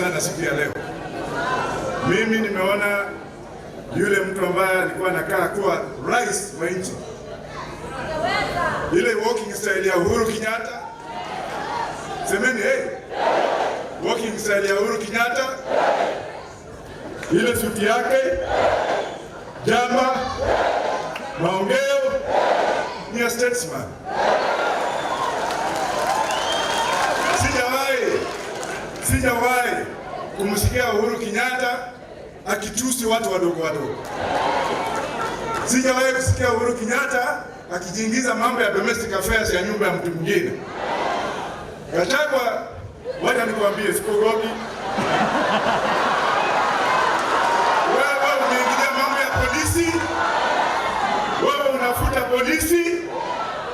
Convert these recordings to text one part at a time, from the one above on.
sana siku ya leo. Mimi nimeona yule mtu ambaye alikuwa anakaa kuwa rais wa nchi, ile walking style ya Uhuru Kenyatta. Semeni hey, walking style ya Uhuru Kenyatta, ile suti yake, jamba, maongeo ni a statesman. Sijawahi kumsikia Uhuru Kenyatta akitusi watu wadogo wadogo. Sijawahi kusikia Uhuru Kenyatta akijiingiza mambo ya domestic affairs ya nyumba ya mtu mwingine. Gachagua, wacha nikwambie, sikuogopi. Wewe unaingilia mambo ya polisi, wewe unafuta polisi,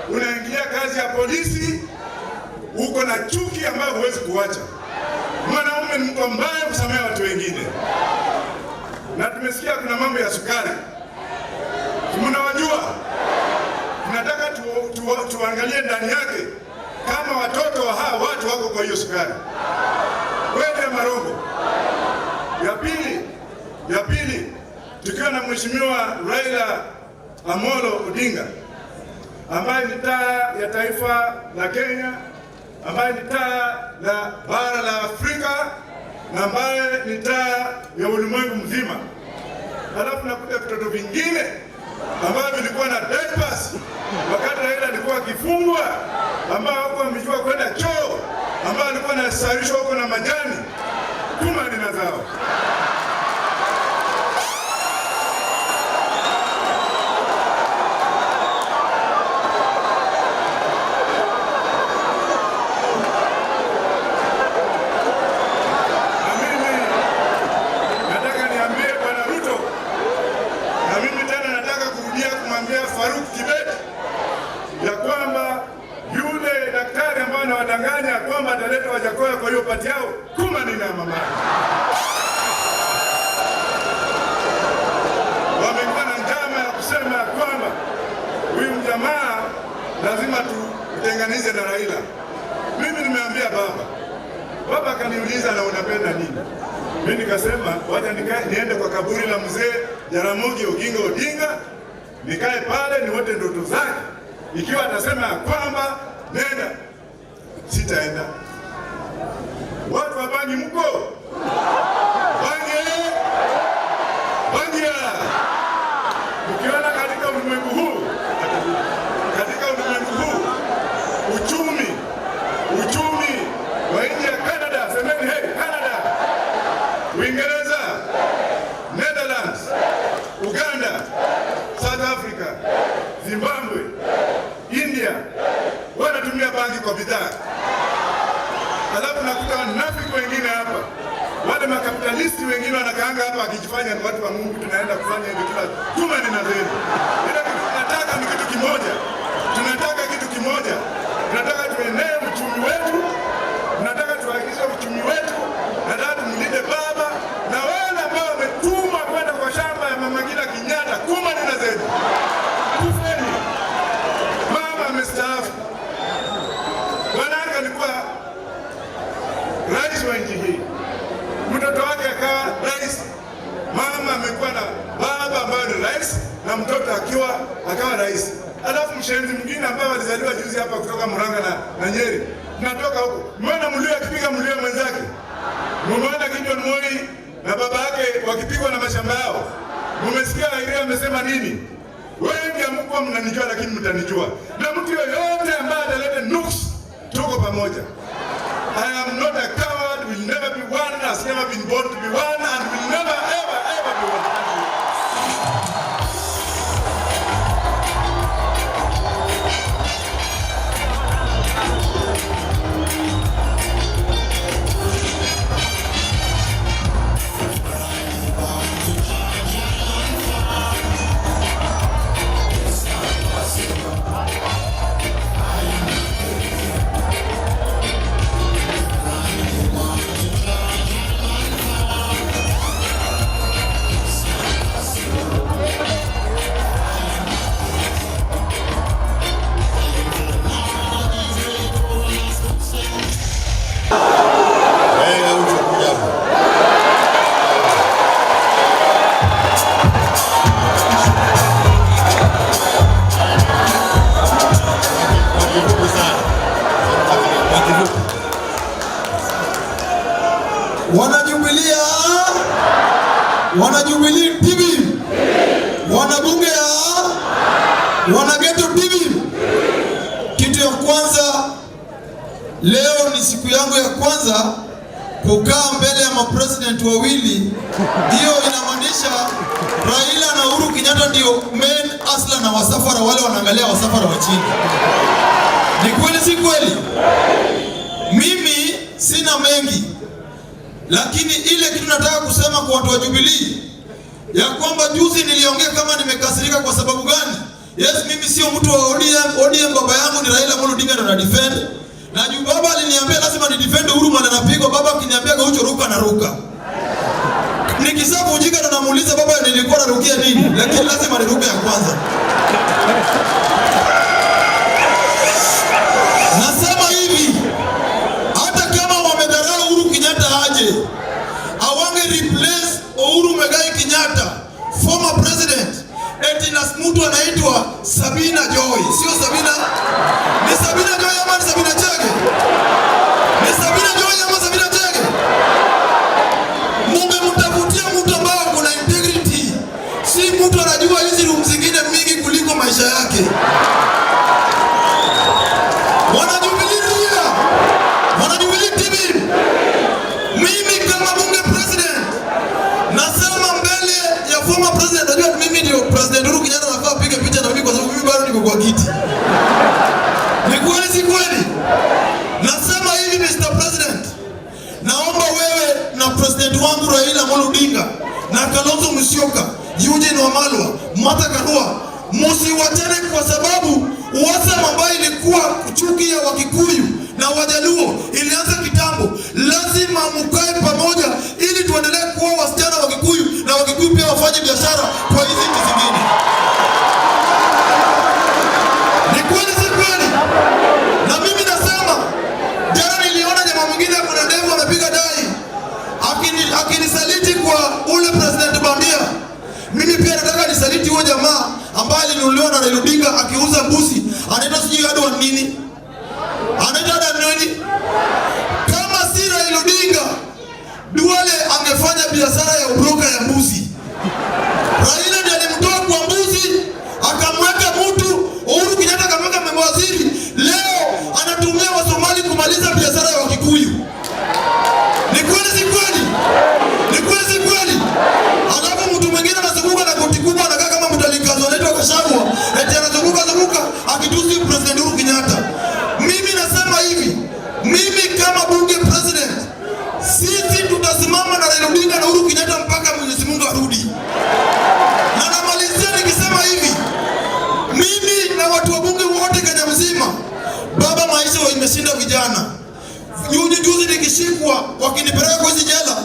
unaingilia kazi ya polisi, uko na chuki ambayo huwezi kuacha. Mwanaume ni mtu ambaye kusamea watu wengine. Na tumesikia kuna mambo ya sukari. Mnawajua? Tunataka tuangalie ndani yake kama watoto wa hawa watu wako kwa hiyo sukari. Kweli marongo. Ya pili, tukiwa na Mheshimiwa Raila Amolo Odinga ambaye ni taa ya taifa la Kenya, ambaye ni taa la bara la Afrika na ambaye ni taa ya ulimwengu mzima. Halafu nakuta vitoto vingine ambao vilikuwa na diapers wakati Raila alikuwa akifungwa, ambao hawakuwa wamejua kwenda choo, ambao alikuwa anasarishwa huko na majani. Tuma nina zao. Wadanganya kwamba ataleta Wajackoyah kwa hiyo pati yao, kuma nina mama. Wamekuwa na njama ya kusema kwamba huyu mjamaa lazima tutenganize na Raila. Mimi nimeambia baba akaniuliza na unapenda nini? Mimi nikasema wacha niende kwa kaburi la mzee Jaramogi Oginga Odinga, nikae pale niwote ndoto zake. Ikiwa atasema kwamba nenda, sitaenda. Watu wa Bangi mko? Bangi! Ukiona katika ulimwengu huu, uchumi wa nchi ya Canada, semeni hey, Canada, Uingereza, Netherlands, Uganda, South Africa, Zimbabwe, India, wanatumia bangi kwa bidhaa. Halafu nakuta wanafiki wengine hapa, wale makapitalisti wengine wanakaanga hapa akijifanya ni watu wa Mungu, tunaenda kufanya hivi kila tuma nina zenu. Ila tunataka ni kitu kimoja. Tunataka tuenee uchumi wetu, tunataka tuhakikishe uchumi wetu, nataka tumlinde baba na wale ambao wametuma kwenda kwa shamba ya Mama Ngina Kenyatta, kuma nina zenu. Kufeni. Mama amestaafu. Bwanake alikuwa rais wa nchi hii. Mtoto wake akawa rais. Mama amekuwa na baba ambaye ni rais na mtoto akawa rais. Alafu mshenzi mwingine ambaye alizaliwa juzi hapa kutoka Murang'a na Nyeri. Tunatoka huko. Mwana mlio akipiga mlio mwenzake. Mwana Gideon Moi na baba yake wakipigwa na mashamba yao. Mmesikia Iria amesema nini? Wengi hamkuwa mnanijua lakini mtanijua. Na mtu yoyote ambaye ataleta nuks, tuko pamoja. I am not a coward, will never be one, has never been born to be one, and will never ever be one. Wanajubilia, Wanajubilee TV, wanabunge ya Wanageto TV. Kitu ya kwanza, leo ni siku yangu ya kwanza kukaa mbele ya mapresident wawili. Hiyo inamaanisha Raila na Uhuru Kenyatta ndio main asla na wasafara, wale wanaangalia wasafara wa chini. Ni kweli si kweli? Mimi sina mengi, lakini ile kitu nataka kusema kwa watu wa Jubilee ya kwamba juzi niliongea kama nimekasirika. Kwa sababu gani? Yes, mimi sio mtu wa ODM, baba yangu ni Raila Odinga ndo na defend. Na juu baba aliniambia lazima ni defend Uhuru mwana napigwa, baba akiniambia Gaucho ruka na ruka. Nikisabu ujinga ndo namuuliza baba nilikuwa narukia nini? Lakini lazima niruke ya kwanza. Nasema hivi, hata kama wamedharau Uhuru Kenyatta aje, awange replace Uhuru Muigai Kenyatta, former president, eti na mtu anaitwa Sabina Joy. Sio Sabina, ni Sabina Joy ama ni Sabina Chege? Ni Sabina Joy ama Sabina Chege? Munge mtafutia mtu ambaye kuna integrity, si mtu anajua hizi room zingine mingi kuliko maisha yake. Wanajubilee TV. Mimi kama bunge president nasema mbele ya former president, najua mimi ndio president Uhuru Kenyatta, nafaa piga picha na mimi kwa sababu mimi bado niko kwa kiti. Ni kweli si kweli? Nasema hivi, Mr. President, naomba wewe na president wangu Raila Odinga na Kalonzo Musyoka, Eugene Wamalwa, Martha Karua msiwachane, kwa sababu uasama ambayo ilikuwa chuki ya Wakikuyu na Wajaluo ilianza kitambo. Lazima mkae pamoja ili tuendelee kuwa wasichana wa Kikuyu na Wakikuyu pia wafanye biashara kwa hizi nchi zingine. Ni kweli si kweli? Na mimi nasema, jana niliona jamaa mwingine kuna ndevu amepiga dai akinisaliti kwa ule president bandia. Mimi pia nataka nisaliti huyo jamaa ambaye alinunuliwa na Raila Odinga akiuza mbuzi. Anaitwa sijui hadi wa nini? Anaitwa hadi nini? Kama si Raila Odinga, Duale angefanya biashara ya ubroka ya mbuzi. Raila ndiye alimtoa kwa mbuzi, akamweka mtu, Uhuru Kenyatta akamweka mawaziri. Leo anatumia Wasomali kumaliza biashara ya Wakikuyu. Ni kweli si kweli? Ni kweli si kweli? Alafu mtu mwingine anazunguka na koti kubwa anakaa kama mtalikazo anaitwa Kashagwa, eti anazunguka akitusi president Uhuru Kenyatta. Mimi nasema hivi, mimi kama bunge president, sisi tutasimama na Raila Odinga na Uhuru Kenyatta mpaka Mwenyezi Mungu arudi. Na namalizia nikisema hivi, mimi na watu wa bunge wote Kenya mzima, baba maisha imeshinda vijana. Juzi nikishikwa wakinipeleka kwa hizi jela,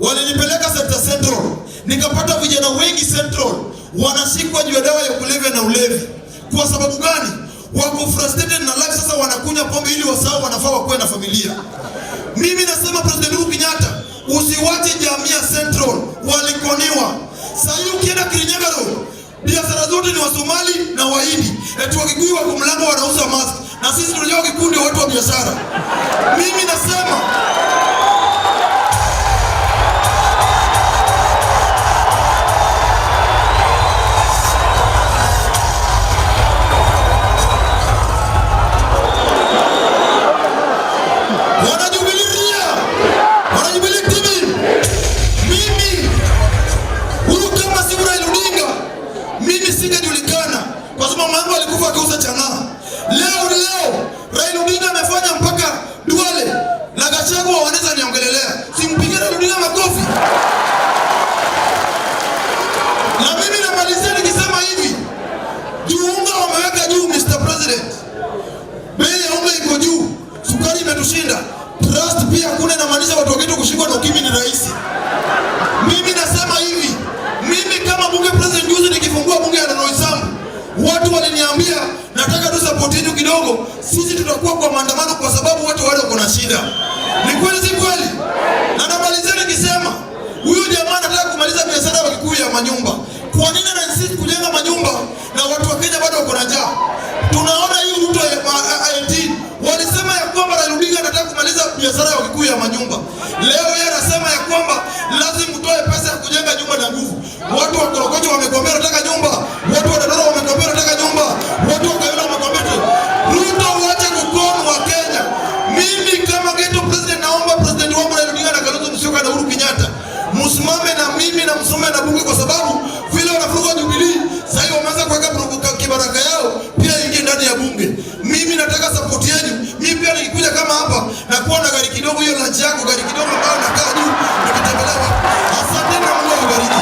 walinipeleka Central. Nikapata vijana wengi Central wanashikwa juu ya dawa ya kulevya na ulevi. Kwa sababu gani? Wako frustrated na life, sasa wanakunywa pombe ili wasahau wanafaa wakuwe na familia. Mimi nasema President Uhuru Kenyatta, usiwache jamii ya Central walikoniwa. Sasa hiyo ukienda Kirinyaga Road, biashara zote ni Wasomali na Wahindi. Eti Wakikuyu wako mlango wanauza mask. Na sisi tunajua kikundi watu wa biashara. Mimi nasema Wanajubilee TV. Mimi Uhuru kama si Raila Odinga, mimi singejulikana kwa sababu mama yangu alikufa akiuza chang'aa. Leo Raila Odinga amefanya mpaka Duale na Gachagua wanaweza niongelelea. Simpigie Raila Odinga makofi. Na mimi namalizia nikisema hivi, unga wameweka juu Mr. President. Bei ya unga iko juu, sukari imetushinda. Trust pia kuna inamaanisha watu wakitu kushikwa na ukimwi ni rahisi. Mimi nasema hivi, mimi kama bunge president juzi nikifungua bunge ya Nairobi, watu waliniambia nataka tu support yenu kidogo, sisi tutakuwa kwa maandamano kwa sababu watu wale wako na shida. Ni kweli si kweli? Na namalizia nikisema, huyu jamaa anataka kumaliza biashara ya Kikuyu ya manyumba. Kwa nini anainsist kujenga manyumba na watu wa Kenya bado wako na njaa? Tunaona hii mtu walisema ya kwamba Raila Odinga anataka kumaliza biashara ya Kikuyu ya manyumba. Leo yeye anasema kwamba lazima utoe pesa ya kujenga nyumba na nguvu. Watu wa Korokocho wamekwambia wanataka nyumba, watu wa Dodoma wamekwambia wanataka nyumba, watu wa Kayole wamekwambia. Ruto, wacha kukomu wa Kenya. Mimi kama ghetto president naomba president wangu Raila na Kalonzo Musyoka na Uhuru Kenyatta msimame na mimi na msome na bunge, kwa sababu vile wanafuruga Jubilee sasa wameanza kuweka kibaraka yao pia ingie ndani ya bunge. Mimi nataka support yenu. Mimi pia nikikuja kama hapa na kuwa na gari kidogo, hiyo lunch yako gari kidogo ambao nakaa juu nikitembelewa. Asante na Mungu awabariki.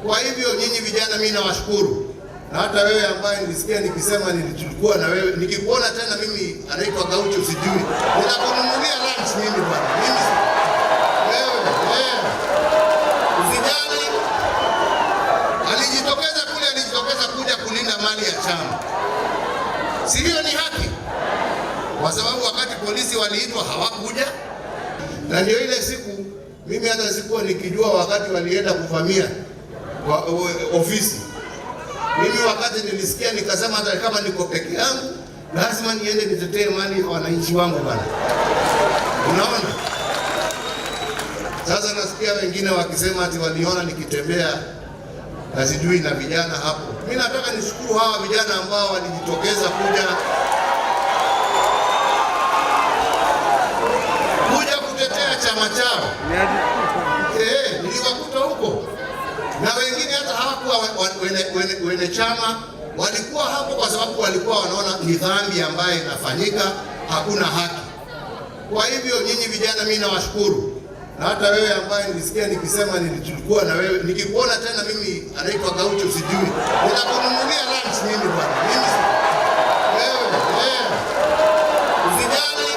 Kwa hivyo nyinyi vijana, mimi nawashukuru, na hata wewe ambaye nilisikia nikisema nilikuwa na wewe, nikikuona tena mimi anaitwa Gaucho usijui, nitakununulia lunch mimi bwana. Mimi wewe usijali, alijitokeza kuja kulinda mali ya chama, si hiyo ni haki? Kwa sababu wakati polisi waliitwa hawakuja, na ndio ile siku mimi hata sikuwa nikijua wakati walienda kuvamia ofisi. Mimi wakati nilisikia nikasema hata kama niko peke yangu lazima niende nitetee mali ya wananchi wangu bwana. Unaona? Sasa nasikia wengine wakisema ati waliona nikitembea na sijui na vijana hapo. Mimi nataka nishukuru hawa vijana ambao walijitokeza kuja kutetea chama chao. Niliwakuta huko. Na wengine hata hawakuwa wene chama, walikuwa hapo kwa sababu walikuwa wanaona ni dhambi ambayo inafanyika, hakuna haki. Kwa hivyo nyinyi vijana, mimi nawashukuru, na hata wewe ambaye nilisikia nikisema nilikuwa na wewe, nikikuona tena mimi anaitwa Gaucho usijui, nitakununulia lunch mimi bwana. Mimi wewe usijali,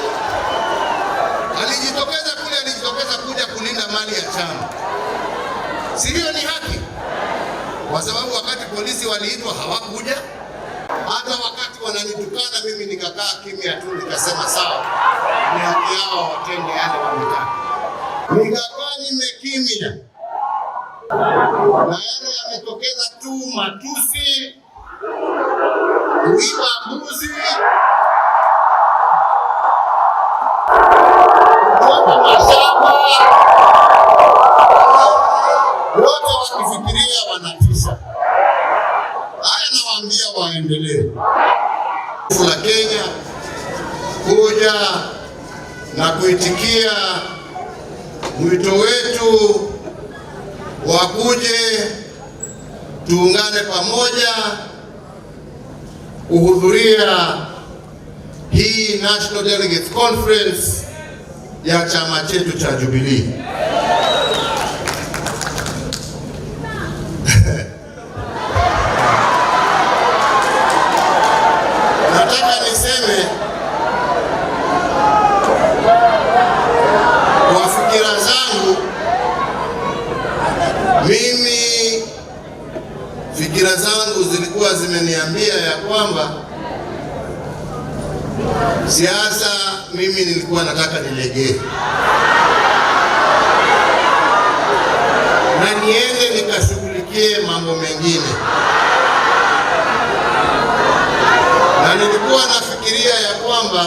alijitokeza kuja kulinda mali ya chama, si hiyo ni haki? Kwa sababu wakati polisi waliitwa hawakuja. Hata wakati wananitukana mimi nikakaa kimya tu, nikasema sawa, ni haki yao watende yale wanataka. Nikakaa nimekimya, na yale yametokeza tu matusi, kuiba mbuzi, kutoka mashamba, wote wakifikiria wanatisha. Haya, nawaambia waendelee. La Kenya kuja na kuitikia mwito wetu wa kuje tuungane pamoja kuhudhuria hii National Delegates Conference ya chama chetu cha Jubilee. Nataka niseme kwa fikira zangu, mimi fikira zangu zilikuwa zimeniambia ya kwamba siasa mimi nilikuwa nataka nilegee na niende nikashughulikie mambo mengine, na nilikuwa nafikiria ya kwamba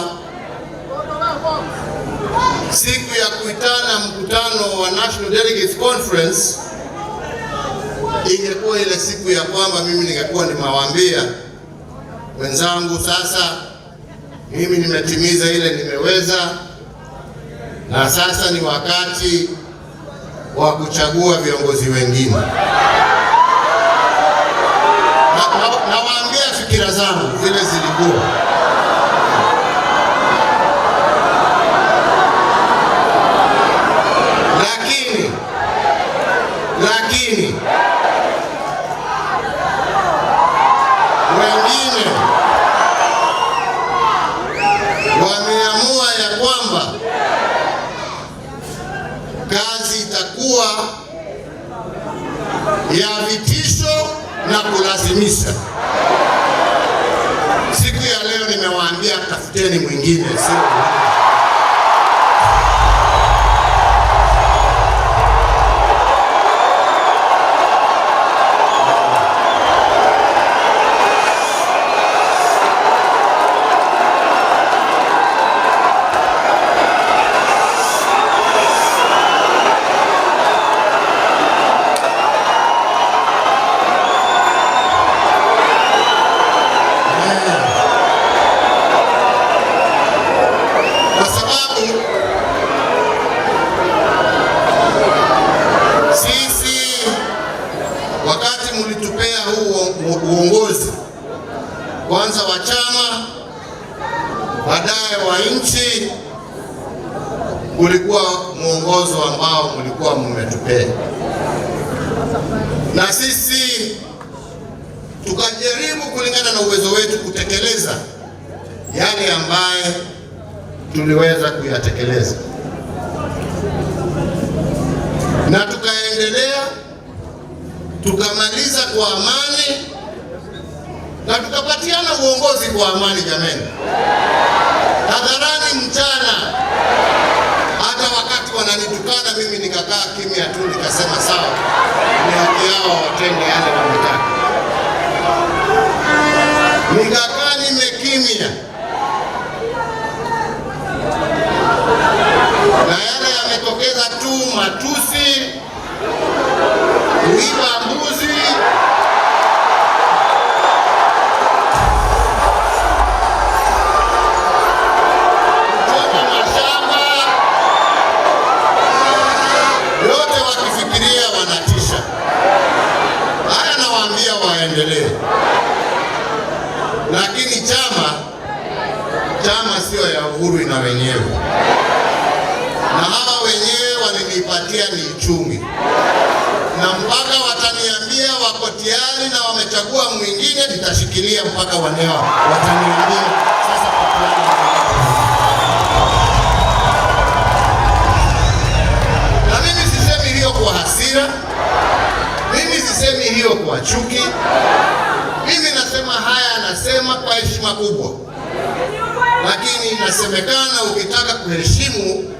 siku ya kuitana mkutano wa National Delegates Conference ingekuwa ile siku ya kwamba mimi ningekuwa nimewaambia wenzangu, sasa mimi nimetimiza ile nimeweza, na sasa ni wakati wa kuchagua viongozi wengine. Nawaambia fikira zangu zile zilikuwa. Lakini wengine wameamua ya kwamba kazi itakuwa ya vitisho na kulazimisha. Siku ya leo nimewaambia tafuteni mwingine, sio baadaye wa nchi, ulikuwa mwongozo ambao mlikuwa mmetupea, na sisi tukajaribu kulingana na uwezo wetu kutekeleza yale ambaye tuliweza kuyatekeleza, na tukaendelea tukamaliza kwa amani na tukapatiana uongozi kwa amani. Jamani, hadharani mchana, hata wakati wananitukana mimi nikakaa kimya tu, nikasema sawa, ni haki yao watende yale wanataka. Nikakaa nimekimya, na yale yametokeza tu matusi, kuiba mbuzi, kuchoma mashamba, yote wakifikiria wanatisha. Haya nawaambia waendelee, lakini chama sio ya Uhuru ina wenyewe, na hawa wenyewe walinipatia ni chungi, na mpaka wataniambia wako tayari na wamechagua mwingine, nitashikilia mpaka wanewa wataniambia sasa na mimi sisemi hiyo kwa hasira, mimi sisemi hiyo kwa chuki. Mimi nasema haya, nasema kwa heshima kubwa, lakini inasemekana ukitaka kuheshimu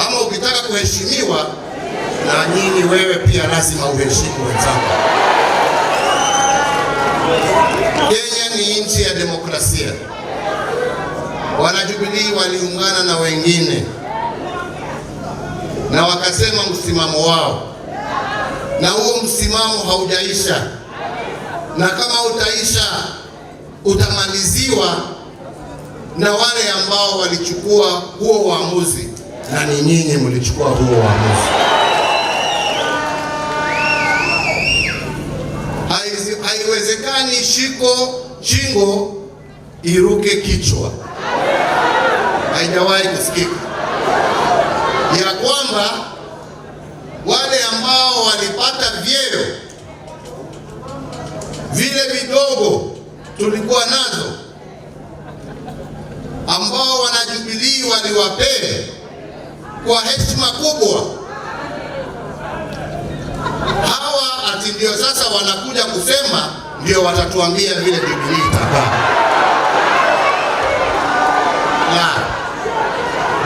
ama ukitaka kuheshimiwa, na nyinyi wewe pia lazima uheshimu wenzako. Kenya ni nchi ya demokrasia. Wanajubilii waliungana na wengine na wakasema msimamo wao, na huo msimamo haujaisha, na kama utaisha utamaliziwa na wale ambao walichukua huo uamuzi, na ni nyinyi mlichukua huo uamuzi. Haiwezekani shingo iruke kichwa. Haijawahi kusikika ya kwamba wale ambao walipata vyeo vile vidogo tulikuwa nazo, ambao wanajubilii waliwapea kwa heshima kubwa, hawa ati ndio sasa wanakuja kusema ndio watatuambia vile Jubilee itakaa.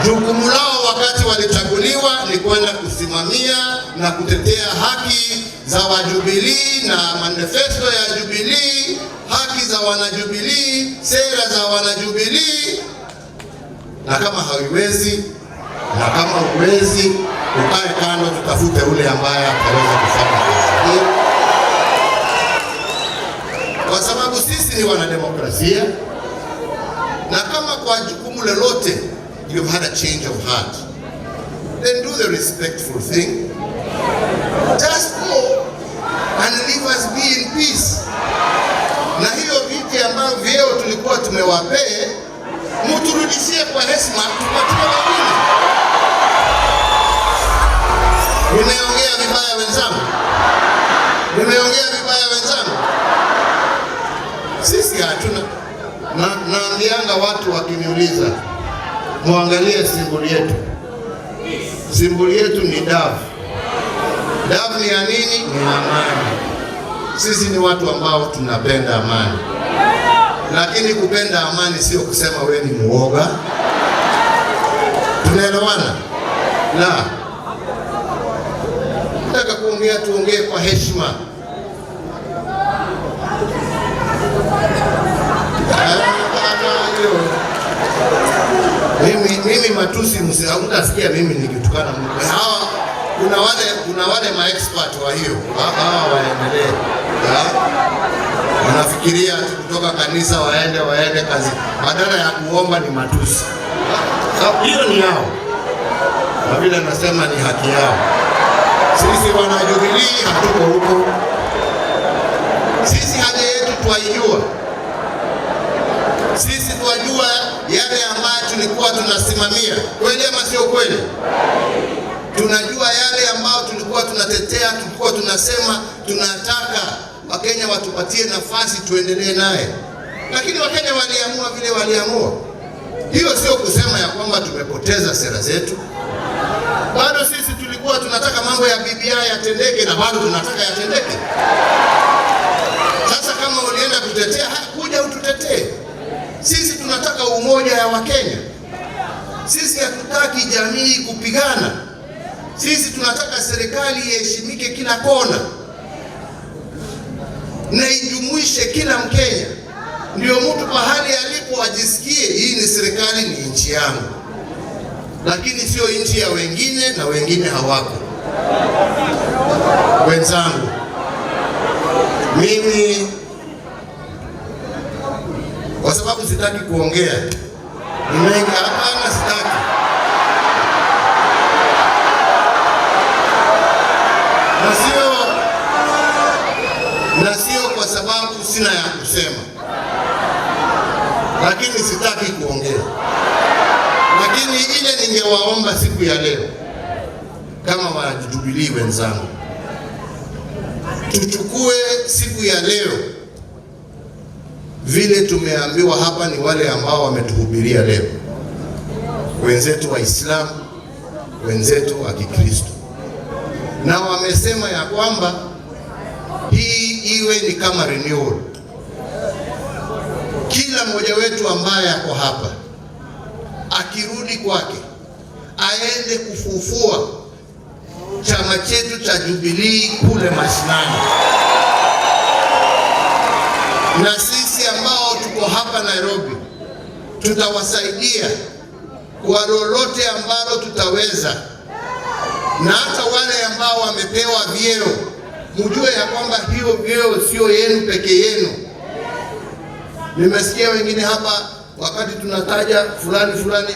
Jukumu lao wakati walichaguliwa ni kwenda kusimamia na kutetea haki za wajubilii na manifesto ya Jubilee, haki za wanajubilii, sera za wanajubilii. Na kama haiwezi na kama uwezi, ukae kando, tutafute ule ambaye ataweza kufanya kazi hiyo, kwa sababu sisi ni wanademokrasia. Na kama kwa jukumu lolote you've had a change of heart, then do the respectful thing. Just go and leave us be in peace. Na hiyo viti ambavyo vyeo tulikuwa tumewapee, muturudishie kwa heshima, tupatie wengine. Nimeongea vibaya wenzangu? Nimeongea vibaya wenzangu? Sisi hatuna. Naambianga watu wakiniuliza, muangalie simboli yetu. Simboli yetu ni dafu. Dafu ni ya nini? Ni amani. Sisi ni watu ambao tunapenda amani. Lakini kupenda amani sio kusema wewe ni muoga. Tunaelewana? La. Nataka kuongea, tuongee kwa heshima. Mimi matusi msitasikia mimi nikitukana mtu. Hawa kuna wale maexpert wa hiyo. Hawa waendelee. Wanafikiria kutoka kanisa waende kazi. Badala ya kuomba ni matusi. Hiyo ni yao. Na vile nasema ni haki yao. Sisi wanajubilii hatuko huko. Sisi haja yetu twaijua. Sisi twajua yale ambayo tulikuwa tunasimamia. Kweli ama sio kweli? Tunajua yale ambayo tulikuwa tunatetea, tulikuwa tunasema tunataka Wakenya watupatie nafasi tuendelee naye. Lakini Wakenya waliamua vile waliamua. Hiyo sio kusema ya kwamba tumepoteza sera zetu. Bado sisi tulikuwa tunataka mambo ya BBI yatendeke na bado tunataka yatendeke. Sasa kama ulienda kutetea, kuja ututetee. Sisi tunataka umoja ya Wakenya. Sisi hatutaki jamii kupigana. Sisi tunataka serikali iheshimike kila kona na ijumuishe kila Mkenya. Ndio mtu pahali alipo ajisikie hii ni serikali, ni nchi yangu, lakini sio nchi ya wengine na wengine hawako. Wenzangu, mimi kwa sababu sitaki kuongea nimenga, hapana, sitaki. Na sio kwa sababu sina ya kusema, lakini sitaki kuongea. Lakini ile ningewaomba siku ya leo, kama wanajubilii wenzangu, tuchukue siku ya leo vile tumeambiwa hapa ni wale ambao wametuhubiria leo, wenzetu wa Islamu, wenzetu wa Kikristo, na wamesema ya kwamba hii iwe ni kama renewal. Kila mmoja wetu ambaye ako hapa akirudi kwake aende kufufua chama chetu cha Jubilee kule mashinani, na sisi ambao tuko hapa Nairobi tutawasaidia kwa lolote ambalo tutaweza, na hata wale ambao wamepewa vyeo, mjue ya kwamba hiyo vyeo sio yenu peke yenu. Nimesikia wengine hapa wakati tunataja fulani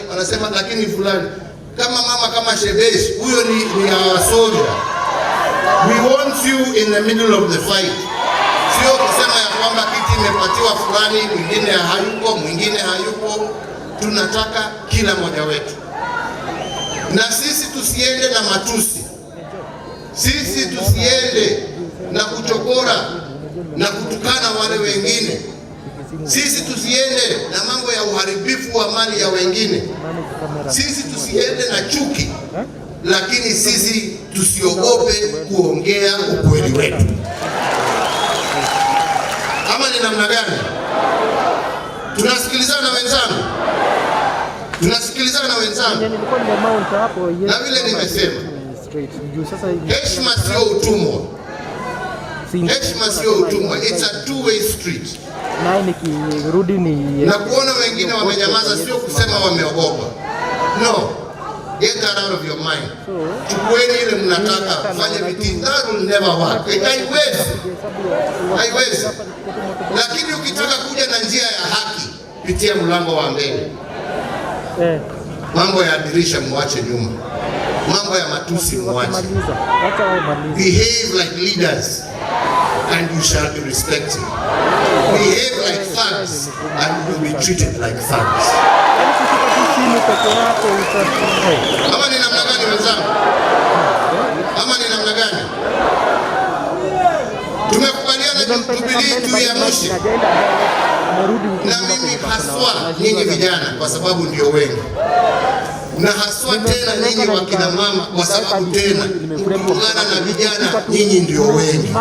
wanasema lakini fulani kama mama kama Shebesh, huyo ni our soldier. We want you in the middle of the fight. Sio kusema ya kwamba kiti imepatiwa fulani, mwingine hayupo. Tunataka kila mmoja wetu, na sisi tusiende na matusi, sisi tusiende na kuchokora na kutukana wale wengine, sisi tusiende na mambo ya uharibifu wa mali ya wengine, sisi tusiende na chuki, lakini sisi tusiogope kuongea ukweli wetu. Ama ni namna gani? Tunasikilizana wenzangu? Tunasikilizana wenzangu? Na vile nimesema, heshima sio utumwa. Heshima sio utumwa. It's a two-way street. Na kuona wengine wamenyamaza sio kusema wameogopa. No. Get that out of your mind. Chukueni ile mnataka, fanya vitu, that will never work. Haiwezi. Lakini ukitaka kuja na njia ya haki, pitia mlango wa mbele. Mambo ya dirisha muache nyuma. Mambo ya matusi muache. Behave like leaders and you shall be respected. Behave like thugs and you will be treated like thugs. Ama ni namna gani wenzangu? Ama ni namna gani? Tumekubaliana Jubilee tuiamshe. Na mimi haswa nyinyi vijana kwa sababu ndio wengi, na haswa tena nyinyi wakina mama kwa sababu tena mkutana na vijana nyinyi ndio wengi.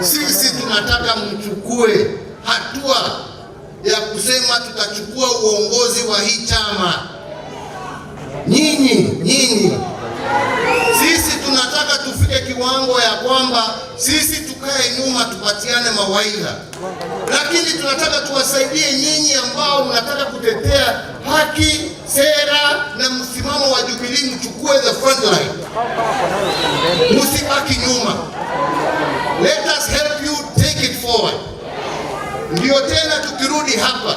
Sisi tunataka mchukue hatua ya kusema tutachukua uongozi wa hii chama. Nyinyi sisi tunataka tufike kiwango ya kwamba sisi tukae nyuma tupatiane mawaidha, lakini tunataka tuwasaidie nyinyi ambao mnataka kutetea haki, sera na msimamo wa Jubilee, mchukue the front line, msibaki nyuma. Let us help you take it forward. Ndio tena tukirudi hapa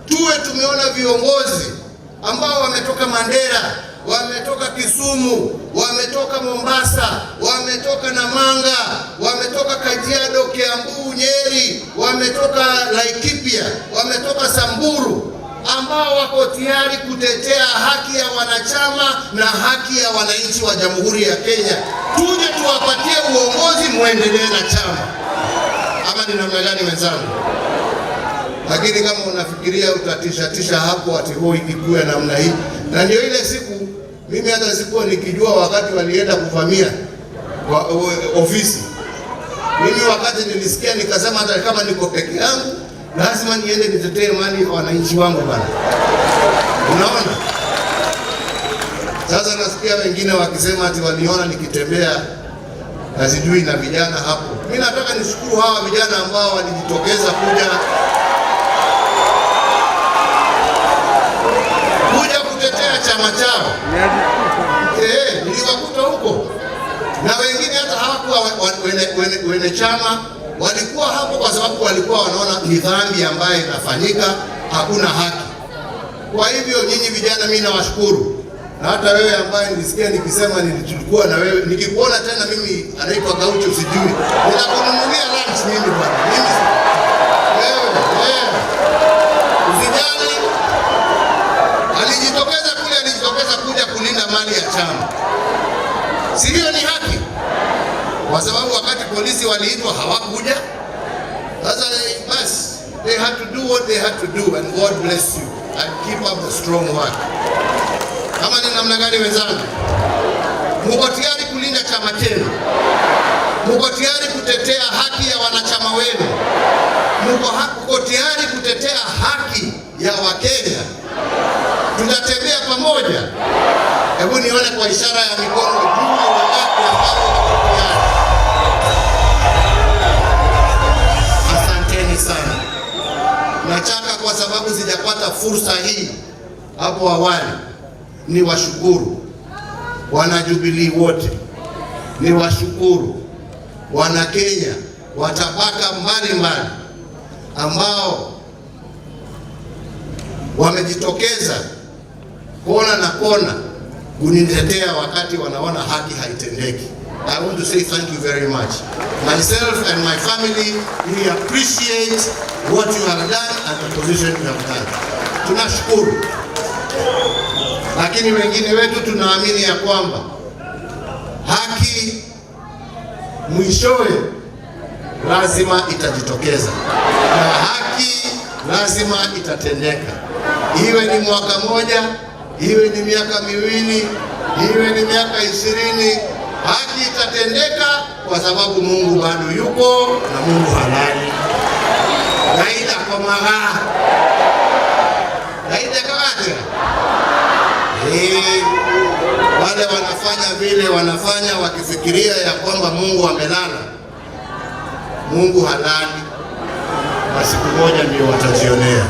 tuwe tumeona viongozi ambao wametoka Mandera, wametoka Kisumu, wametoka Mombasa, wametoka Namanga, wametoka Kajiado, Kiambu, Nyeri, wametoka Laikipia, wametoka Samburu, ambao wako tayari kutetea haki ya wanachama na haki ya wananchi wa Jamhuri ya Kenya. Tuje tuwapatie uongozi, muendelee na chama. Ama ni namna gani wenzangu? Lakini kama unafikiria utatisha hapo ati hoi ikikuwa namna hii, na ndio ile siku mimi hata sikuwa nikijua wakati walienda kuvamia kwa ofisi. Mimi wakati nilisikia nikasema hata kama niko peke yangu lazima niende nitetee mali ya wananchi wangu bana. Unaona? Sasa nasikia wengine wakisema ati waliona nikitembea na sijui na vijana hapo. Mimi nataka nishukuru hawa vijana ambao walijitokeza kuja kutetea chama chao. Niliwakuta huko. Na wengine hata hawakuwa wene chama, walikuwa hapo kwa sababu walikuwa wanaona ni dhambi ambayo inafanyika, hakuna haki. Kwa hivyo nyinyi vijana mimi nawashukuru. Na hata wewe ambaye nilisikia nikisema nilikuwa na wewe, nikikuona tena mimi anaitwa Gaucho sijui, ninakununulia lunch mimi bwana. Mimi wewe vijana alijitokeza kuja kulinda mali ya chama. Sio ni haki? Kwa sababu wakati polisi waliitwa hawakuja. Sasa basi they had to do what they had to do, and God bless you and keep up the strong work. Kama ni namna gani wenzangu? Mko tayari kulinda chama chenu? Mko tayari kutetea haki ya wanachama wenu? Mko tayari kutetea haki ya Wakenya? Tunatembea pamoja. Hebu nione kwa ishara ya mikono juu wangapi ambao wako tayari. Asanteni sana. Nataka kwa sababu sijapata fursa hii hapo awali, ni washukuru wana Jubilee wote, ni washukuru wana Kenya wa tabaka mbalimbali ambao wamejitokeza kona na kona kunitetea wakati wanaona haki haitendeki. I want to say thank you very much. Myself and my family, we appreciate what you have done and the position you have done. Tunashukuru. Lakini wengine wetu tunaamini ya kwamba haki mwishowe lazima itajitokeza. Na haki lazima itatendeka. Iwe ni mwaka moja, iwe ni miaka miwili, iwe ni miaka 20, haki itatendeka kwa sababu Mungu bado yuko na Mungu halali. Raila kwa maha. Raila kawaje? Wale wanafanya vile wanafanya wakifikiria ya kwamba Mungu amelala. Mungu halali. Na siku moja ndio watajionea.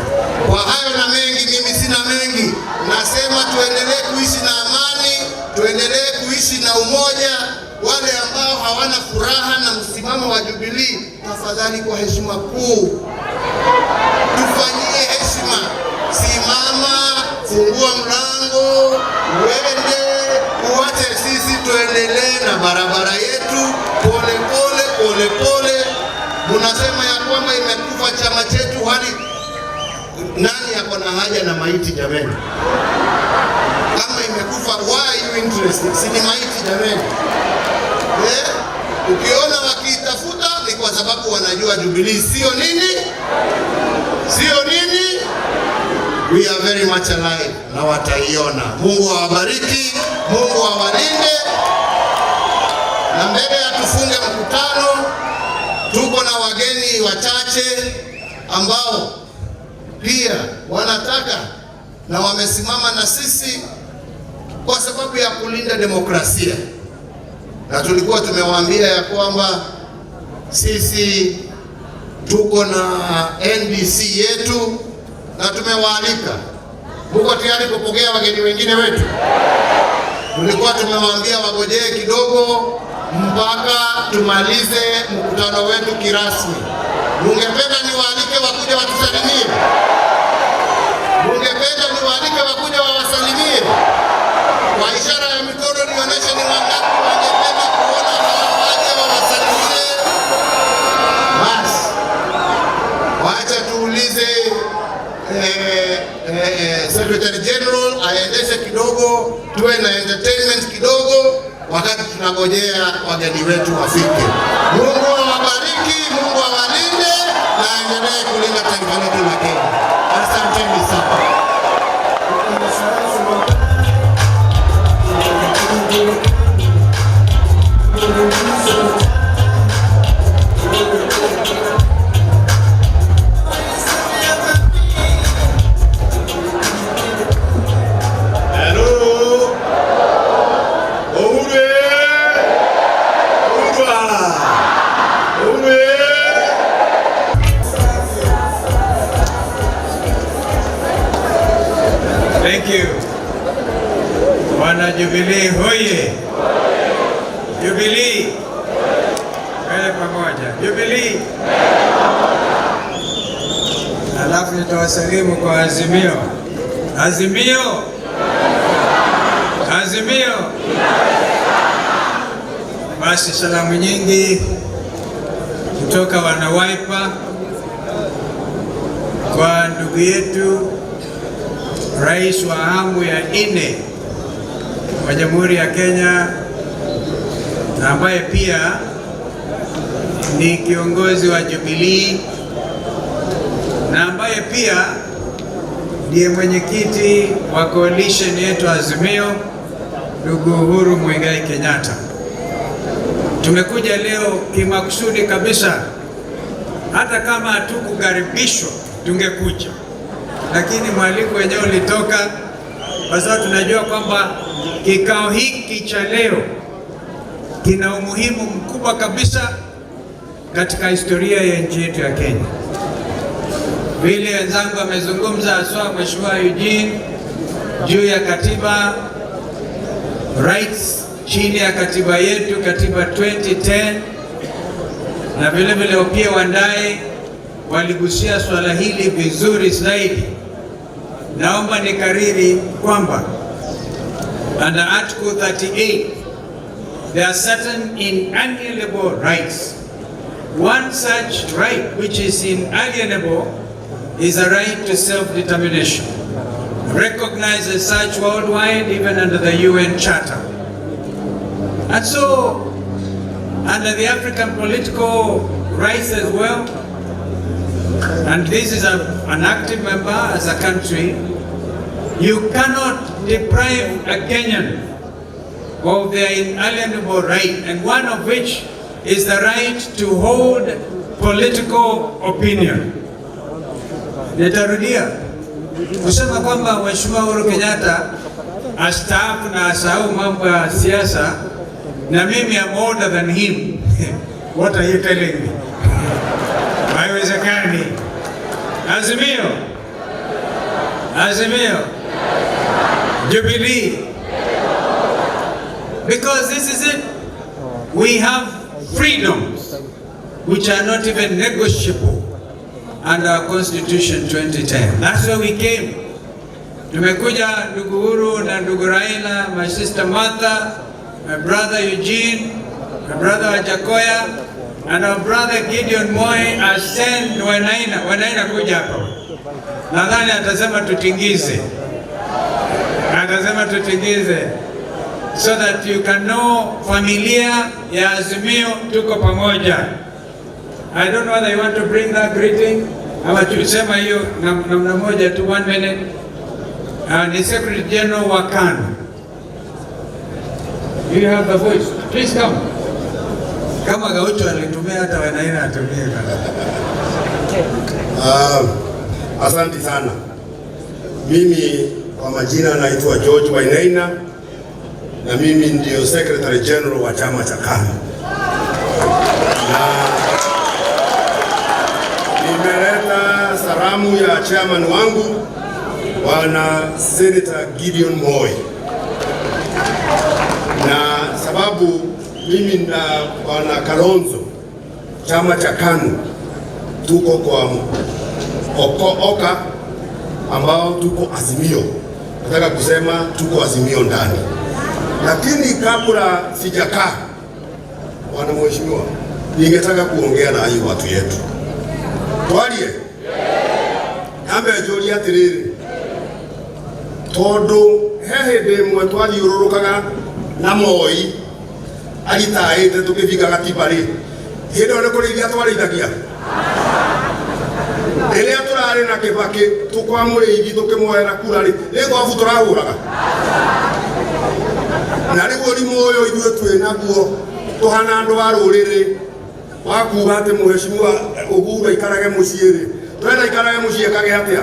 Kwa hayo na mengi, mimi sina mengi. Nasema tuendelee kuishi na amani, tuendelee kuishi na umoja. Wale ambao hawana furaha na msimamo wa Jubilee, tafadhali kwa heshima kuu tufanyie heshima. Simama, fungua mlango, uende, uache sisi tuendelee na barabara yetu pole pole. Munasema ya kwamba imekufa chama chetu, hali nani yako na haja na maiti jameni? Kama imekufa, why you interested? Si ni maiti jameni? Ukiona wakitafuta ni kwa sababu wanajua Jubilee sio nini? Sio nini? We are very much alive na wataiona. Mungu awabariki, Mungu awalinde. Na mbele ya tufunge mkutano, tuko na wageni wachache ambao pia wanataka na wamesimama na sisi kwa sababu ya kulinda demokrasia. Na tulikuwa tumewaambia ya kwamba sisi tuko na NDC yetu na tumewaalika. Muko tayari kupokea wageni wengine wetu? Tulikuwa tumewaambia wagojee kidogo mpaka tumalize mkutano wetu kirasmi. Mungependa niwaalike wakuja watusalimie? Mungependa niwaalike wakuja wawasalimie? Kwa ishara ya mikono nionyeshe ni wangapi wangependa kuona hawa waje wawasalimie. Basi wacha tuulize Secretary General aendeshe kidogo, tuwe na entertainment kidogo wakati tunangojea wageni wetu wafike. Mungu awabariki, Mungu awalinde na aendelee kulinda taifa letu la Kenya. Asanteni sana. Thank you. Wana Jubilee hoye. Jubilee. Mbele pamoja. Jubilee. Alafu nitawasalimu kwa Azimio. Azimio. Azimio. Basi salamu nyingi kutoka wana Wiper kwa ndugu yetu Rais wa awamu ya 4 wa Jamhuri ya Kenya, na ambaye pia ni kiongozi wa Jubilee, na ambaye pia ndiye mwenyekiti wa coalition yetu Azimio, ndugu Uhuru Mwigai Kenyatta. Tumekuja leo kimakusudi kabisa, hata kama hatukukaribishwa tungekuja, lakini mwaliko wenyewe ulitoka kwa sababu tunajua kwamba kikao hiki cha leo kina umuhimu mkubwa kabisa katika historia ya nchi yetu ya Kenya. Vile wenzangu wamezungumza, haswa Mheshimiwa Eugene, juu ya katiba rights chini ya katiba yetu, katiba 2010, na vile vile Opiyo Wandayi waligusia swala hili vizuri zaidi. Naomba nikariri kwamba under Article 38 there are certain inalienable rights. One such right which is inalienable is a right to self-determination, recognized as such worldwide even under the UN Charter. And so under the African political rights as well, and this is an active member as a country, you cannot deprive a Kenyan of their inalienable right, and one of which is the right to hold political opinion. Nitarudia kusema kwamba Mheshimiwa Uhuru Kenyatta astaafu na asahau mambo ya siasa, na mimi am older than him. What are you telling me? Haiwezekani. Azimio. Azimio. Jubilee. Because this is it. We have freedoms which are not even negotiable under our Constitution 2010. That's where we came. Tumekuja ndugu Uhuru na ndugu Raila, my sister Martha, my brother Eugene, my brother Wajackoyah, and our brother Gideon Moi ascend Wanaina kuja hapa. Nadhani atasema tutingize. Atasema tutingize. So that you can know familia ya Azimio tuko pamoja. I don't know whether you want to bring that greeting. Ama tusema hiyo namna moja tu, 1 minute. Ni Secretary General wa KANU. You have the voice. Please come. Kama Gaucho alitumia hata Wanaina atumie. Asante sana. Mimi kwa majina naitwa George Wainaina, na mimi ndio Secretary General wa chama cha KANU. Na nimeleta salamu ya chairman wangu Bwana Senator Gideon Moi, na sababu mimi na Bwana Kalonzo chama cha KANU tuko kwa oka ambao tuko Azimio. Nataka kusema tuko Azimio ndani. Lakini kabla sijakaa, Bwana Mheshimiwa, ningetaka kuongea na hii watu yetu. Twalie. Nyambe njũria atĩrĩrĩ, tondũ he hĩndĩ ĩmwe twathiũrũrũkaga na Moi agitaĩte tũkĩvinga gatiba rĩ, hĩndĩ ĩyo nĩ kũrĩithia twarĩithagia. Rĩrĩa tũrarĩ na Kĩbakĩ tũkwamũrĩithi tũkĩmuoera kura rĩ, nĩ ngobu tũrahũraga. Na rĩu ũrimũ ũyũ ithuĩ twĩ naguo tũhana andũ a rũrĩrĩ wa kuuga atĩ Mheshimiwa Uhuru aikarage mũciĩ rĩ, twenda aikarage mũciĩ kage atĩa?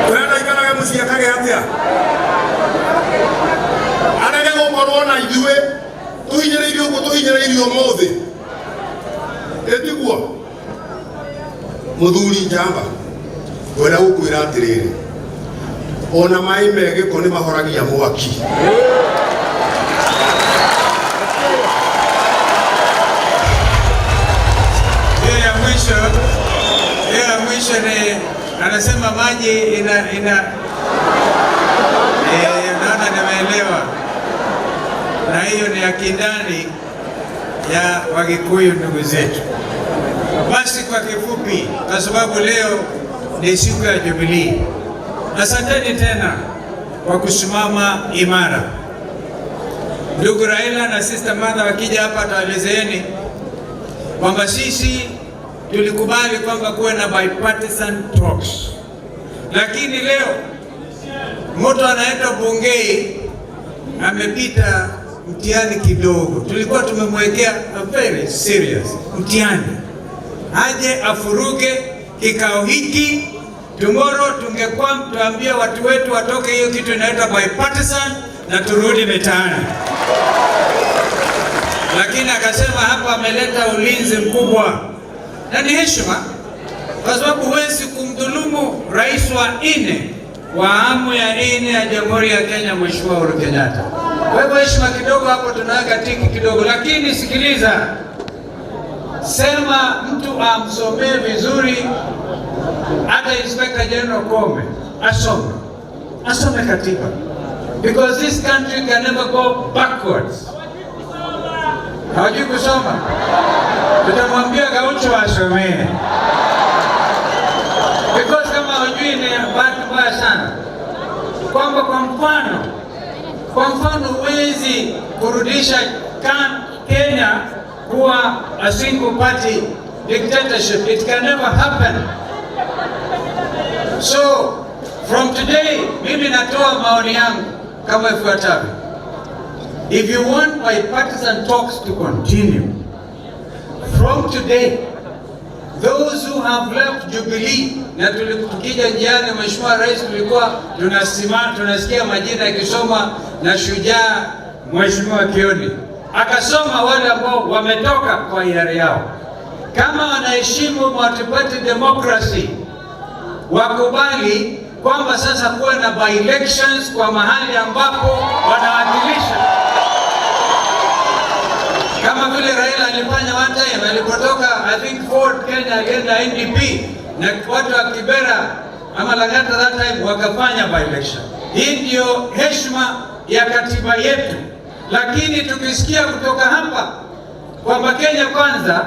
Twenda aikarage mũciĩ kage atĩa? Arege gũkorwo na ithuĩ tũhinyĩrĩirio ũguo tũhinyĩrĩirio ũmũthĩ. Ĩtiguo Mũthuri Njamba kwenda gũkwĩra atĩrĩrĩ, ona maĩ megĩko nĩ mahoragia mwaki. Ya mwisho ni anasema maji naona nimeelewa, na hiyo ni akindani ya Wagikuyu ndugu zetu. Basi kwa kifupi, kwa sababu leo ni siku ya Jubilee, asanteni tena kwa kusimama imara. Ndugu Raila na Sister Martha wakija hapa tuwaelezeeni kwamba sisi tulikubali kwamba kuwe na bipartisan talks, lakini leo moto anaenda bungei amepita mtihani kidogo. Tulikuwa tumemwekea a very serious mtihani, aje afuruge kikao hiki. Tomorrow tungekuwa tuambia watu wetu watoke hiyo kitu inaitwa bipartisan na turudi mitaani, lakini akasema hapa ameleta ulinzi mkubwa, na ni heshima kwa sababu huwezi kumdhulumu rais wa awamu ya 4 ya Jamhuri ya Kenya, Mheshimiwa Uhuru Kenyatta. Kwa hivyo heshima kidogo hapo tunaweka tiki kidogo, lakini sikiliza, sema mtu amsomee vizuri, hata Inspector General Kome asome katiba, because this country can never go backwards. Hawajui kusoma, tutamwambia Gaucho asomee, because kama hawajui ni bahati mbaya sana. Kwamba kwa mfano huwezi kurudisha Kenya kuwa a single party dictatorship. It can never happen. So from today mimi natoa maoni yangu kama ifuatavyo. If you want bipartisan talks to continue, from today, those who have left Jubilee, na tukija njiani Mheshimiwa Rais tulikuwa tunasikia majina yakisoma na shujaa Mheshimiwa Kioni akasoma wale ambao wametoka kwa hiari yao. Kama wanaheshimu multi-party democracy, wakubali kwamba sasa kuwe na by-elections kwa mahali ambapo wanawakilisha, kama vile Raila alifanya one time alipotoka I think Ford Kenya alienda NDP na watu wa Kibera ama Lang'ata that time wakafanya by-election. Hii ndio heshima ya katiba yetu. Lakini tukisikia kutoka hapa kwamba Kenya kwanza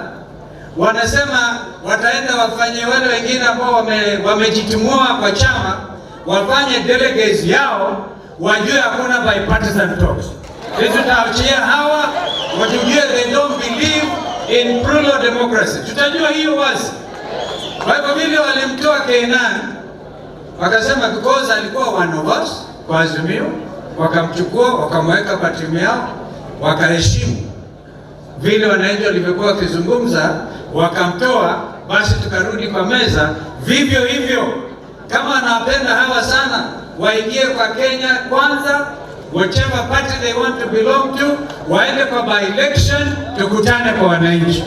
wanasema wataenda wafanye wale wengine ambao wamejitimua kwa chama wafanye delegates yao, wajue hakuna bipartisan talks. Sisi tutaachia hawa watujue they don't believe in plural democracy. Tutajua hiyo wazi. Kwa hivyo vile walimtoa Kainan wakasema because alikuwa one of us kwa Azimio, wakamchukua wakamweka kwa timu yao, wakaheshimu vile wananchi walivyokuwa wakizungumza, wakamtoa. Basi tukarudi kwa meza. Vivyo hivyo kama wanapenda hawa sana, waingie kwa Kenya kwanza, whichever party they want to belong to, waende kwa by-election, tukutane kwa wananchi.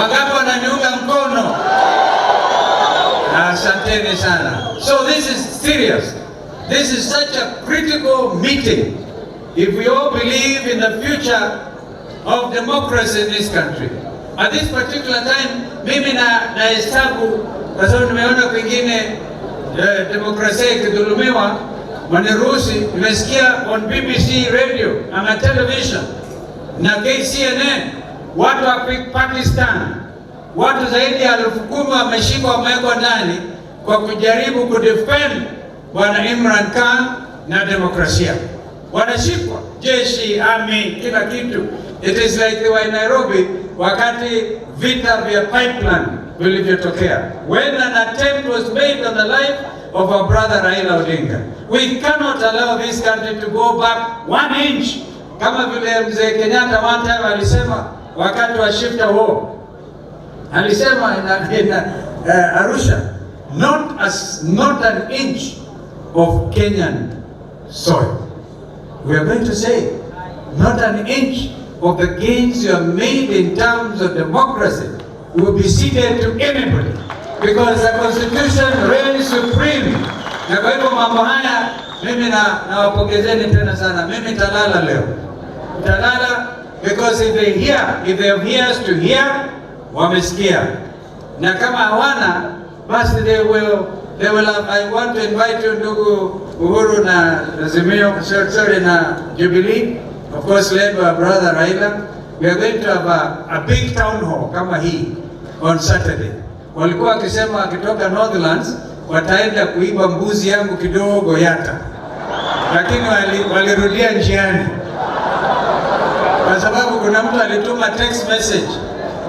Wangapi wananiunga mkono? Asanteni sana. So this is serious. This is such a critical meeting if we all believe in the future of democracy in this country. At this particular time, mimi na hesabu kwa sababu nimeona kwingine demokrasia ikidhulumiwa, waniruhusi. Nimesikia on BBC radio na television na KCNN watu wa Pakistan watu zaidi ya 10,000 wameshikwa, wamewekwa ndani kwa kujaribu kudefend Bwana Imran Khan na demokrasia. Wanashikwa, jeshi, army, kila kitu. It is like they were in Nairobi wakati vita vya pipeline vilivyotokea. When an attempt was made on the life of our brother Raila Odinga. We cannot allow this country to go back 1 inch. Kama vile mzee Kenyatta one time alisema wakati wa shifta war. Alisema in Arusha, not an inch of Kenyan soil. We are going to say, not an inch of the gains you have made in terms of democracy will be ceded to anybody, because the constitution reigns supreme. Na kwa hivyo mambo haya mimi nawapongezeni tena sana. Mimi talala leo, talala, because if they have ears to hear, wamesikia, na kama hawana basi they will have. I want to invite you ndugu Uhuru na Azimio, sorry, na Jubilee, of course led by brother Raila. We are going to have a big town hall kama hii on Saturday. Walikuwa wakisema wakitoka Northlands wataenda kuiba mbuzi yangu kidogo Yata, lakini walirudia njiani kwa sababu kuna mtu alituma text message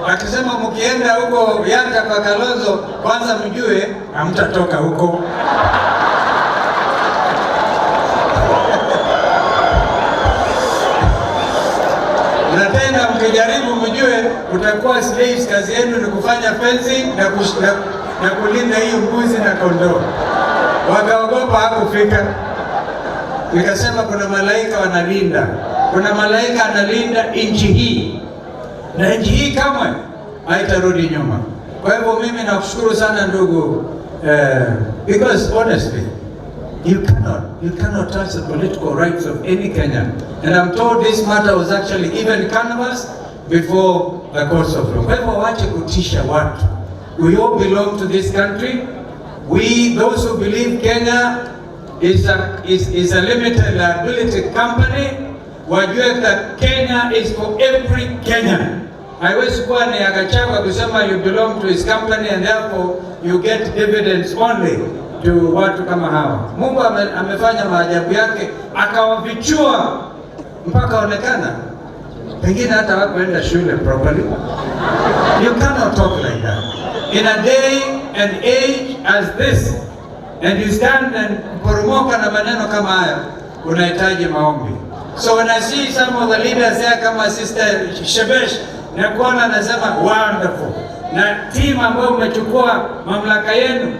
akisema mkienda huko Yata kwa Kalonzo kwanza mjue hamtatoka huko. Na tena mkijaribu mjue utakuwa slaves, kazi yenu ni kufanya fencing na kulinda hii mbuzi na kondoo. Wakaogopa hakufika. Nikasema kuna malaika wanalinda. Kuna malaika analinda nchi hii. Na nchi hii kamwe haitarudi nyuma. Kwa hivyo mimi nakushukuru sana ndugu, because honestly you cannot touch the political rights of any Kenyan. And I'm told this matter was actually even canvassed before the courts of law. Kwa hivyo waache kutisha watu. We all belong to this country. We, those who believe Kenya is a limited liability company, wajue that Kenya is for every Kenyan. Haiwezi kuwa ni Gachagua kusema you belong to his company and therefore you get dividends only to watu kama hawa. Mungu amefanya maajabu yake, akawafichua mpaka onekana pengine hata hawakuenda shule properly. You cannot talk like that in a day and age as this, and you stand and poromoka na maneno kama haya. Unahitaji maombi. So when I see some of the leaders there kama Sister Shebesh, na kuona nasema wonderful, na team ambayo umechukua mamlaka yenu.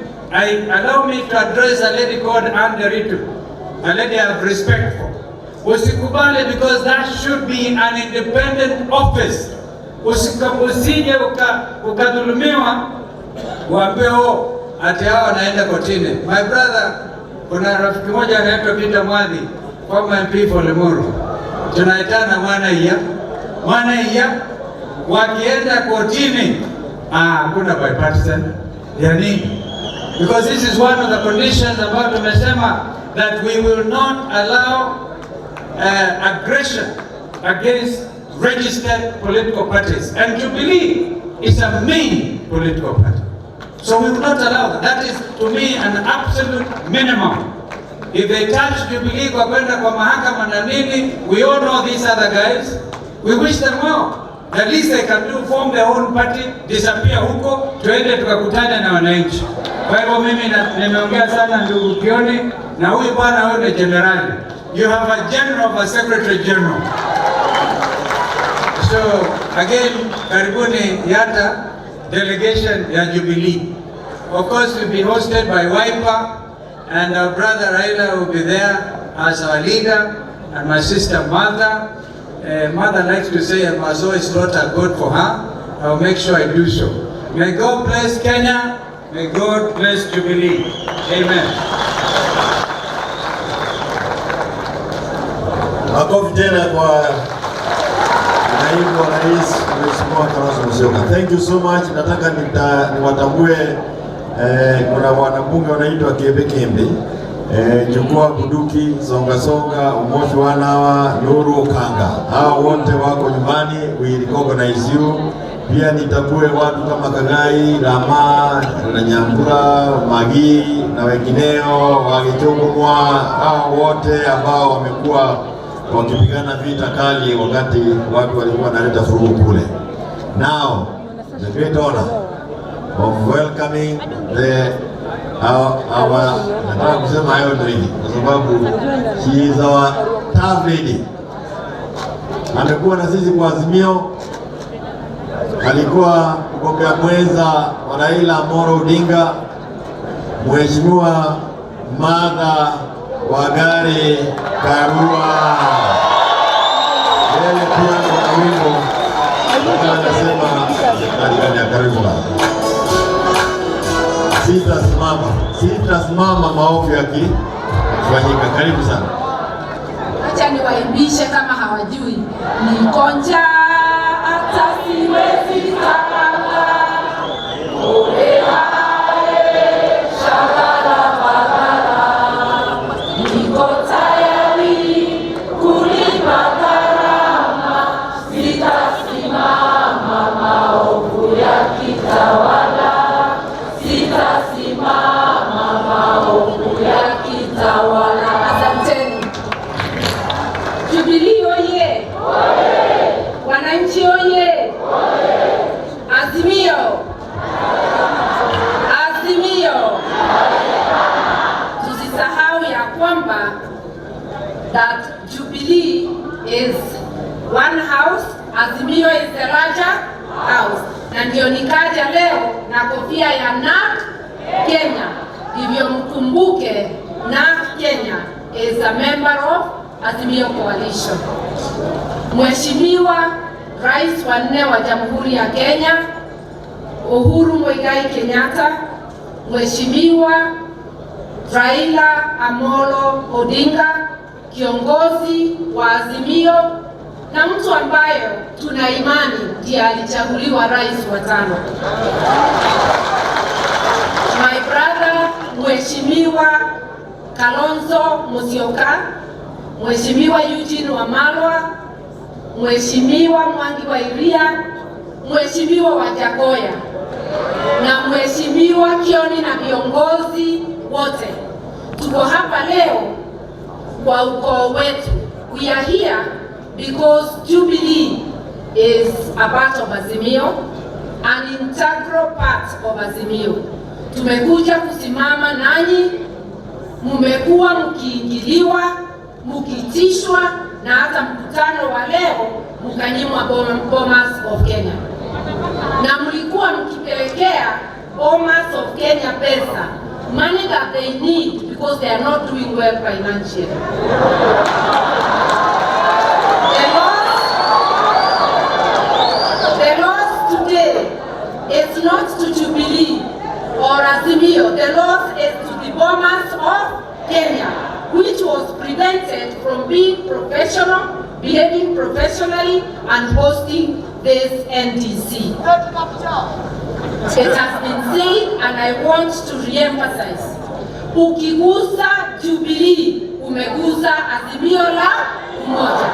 Allow me to address a lady called Anderitu, a lady I have respect for. Usikubali, because that should be an independent office. Usije ukadhulumiwa wambeo ati hao wanaenda kotini. My brother, kuna rafiki moja anaitwa Peter Mwangi, former MP for Limuru. Tunaitana mwana iya wakienda kotini, kuna bipartisan ya nini? Because this is one of the conditions about tumesema that we will not allow aggression against registered political parties, and Jubilee is a main political party. So we will not allow that. That is to me an absolute minimum. If they touch Jubilee kwa kwenda kwa mahakama na nini, we all know these other guys. We wish them well. The least they can do, form their own party, disappear huko, tuende tukakutane na wananchi. Kwa hivyo mimi nimeongea sana ndugu Kioni, na huyu bwana huyu ni generali. You have a general of a secretary general. So again, karibuni Yata delegation ya Jubilee. Of course we'll be hosted by Wiper, and our brother Raila will be there as our leader, and my sister Mother. Mother likes to say, I must always slaughter God for her. I will make sure I do so. May God bless Kenya. May God bless Jubilee. Amen. Makofi tena kwa naibu wa rais Mheshimiwa Kalonzo Musyoka. Thank you so much. Nataka niwatambue kuna wanabunge wanaitwa Kembe, Chukua Buduki, Songa, Umoshi Wanawa, Nuru Kanga. Hao wote wako nyumbani. We recognize you Pia nitambue watu kama Kagai, Rama, na Nyambura, Magi na wengineo Wajackoyah, hao wote ambao wamekuwa wakipigana vita kali wakati watu walikuwa wanaleta furugu kule. Now, the great honor of welcoming nataka kusema hayo ndio kwa sababu she is our tough lady. Amekuwa na sisi kwa Azimio, alikuwa mgombea mwenza wa Raila Amolo Odinga, Mheshimiwa Martha Wangari Karua. Yeye pia na wimbo anasema karibu baba. Sitasimama maovu yakifanyika. Karibu sana. Acha niwaimbishe kama hawajui. Niko njaa hata siwezi tanga. Niko tayari kulipa gharama. Sitasimama maovu yakitawala. Sitasimama maovu yakitawala. Asanteni. Jubilee oye! Wananchi oye! Azimio! Azimio! Tusisahau ya kwamba that Jubilee is one house, Azimio is the larger house. Na ndio nikaja leo na kofia ya NARC Kenya. Hivyo mkumbuke NARC Kenya is a member of Azimio Coalition. Mheshimiwa Rais wa 4 wa Jamhuri ya Kenya, Uhuru Muigai Kenyatta, Mheshimiwa Raila Amolo Odinga, kiongozi wa Azimio na mtu ambayo tuna imani ndiye alichaguliwa rais wa 5. My brother Mheshimiwa Kalonzo Musyoka, Mheshimiwa Eugene Wamalwa, Mheshimiwa Mwangi Wa Iria, Mheshimiwa Wajackoyah na Mheshimiwa Kioni na viongozi wote. Tuko hapa leo kwa ukoo wetu. We are here because Jubilee is a part of Azimio, an integral part of Azimio. Tumekuja kusimama nanyi, mmekuwa mkiingiliwa, mkitishwa na hata mkutano wa leo mkanyimwa Bomas of Kenya. Na mlikuwa mkipelekea Bomas of Kenya pesa, money that they need because they are not doing well financially. The loss today is not to Jubilee or Azimio. The loss is to the Bomas of Kenya, which was prevented from being professional, behaving professionally and hosting this NDC. It has been said and I want to re-emphasize. Ukigusa Jubilee, umegusa Azimio la Umoja.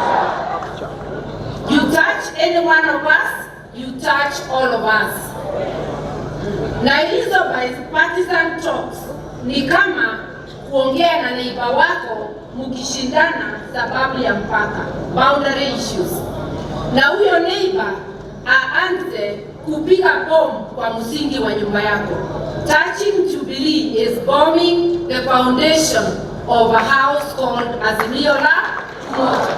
You touch any one of us, you touch all of us. Na hizo partisan talks ni kama kuongea na neighbor wako mkishindana sababu ya mpaka, boundary issues. Na huyo neighbor aanze kupiga bomu kwa msingi wa nyumba yako. Touching Jubilee is bombing the foundation of a house called Azimio la Umoja.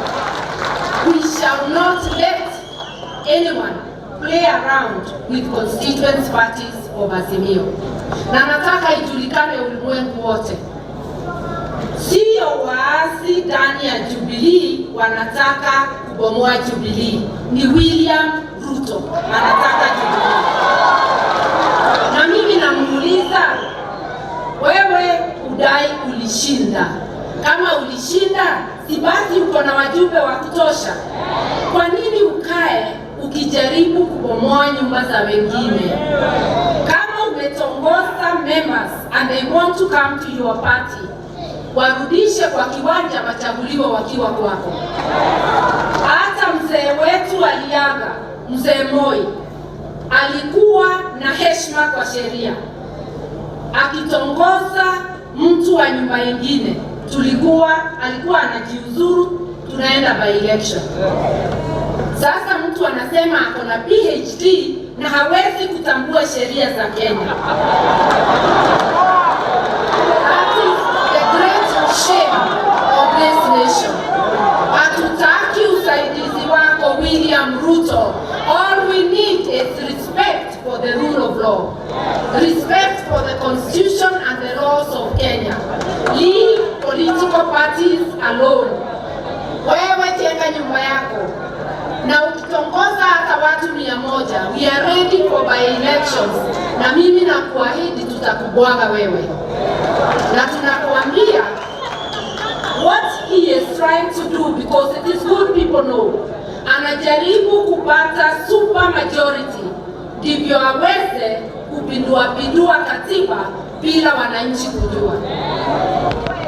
We shall not let anyone play around with constituent parties of Azimio. Na nataka ijulikane ulimwengu wote, sio waasi ndani ya Jubilee wanataka kubomoa Jubilee, ni William Ruto anataka Jubilee. Na mimi namuuliza, wewe udai ulishinda. Kama ulishinda, si basi uko na wajumbe wa kutosha? Kwa nini ukae ukijaribu kubomoa nyumba za wengine? Kama umetongoza members and they want to come to your party, warudishe kwa kiwanja wachaguliwa wakiwa kwako. Hata mzee wetu aliaga, mzee Moi, alikuwa na heshima kwa sheria. Akitongoza mtu wa nyumba nyingine, alikuwa anajiuzuru, tunaenda by election. Sasa mtu anasema ako na PhD na hawezi kutambua sheria za Kenya. That is the great shame of this nation. Hatutaki usaidizi wako William Ruto. All we need is respect for the rule of law, respect for the constitution and the laws of Kenya. Leave political parties alone. Wewe jenga nyumba yako, na ukitongoza hata watu 100, we are ready for by elections, na mimi nakuahidi tutakubwaga wewe. Na tunakuambia what he is trying to do, because it is good people know, anajaribu kupata super majority ndivyo aweze kupindua katiba bila wananchi kujua.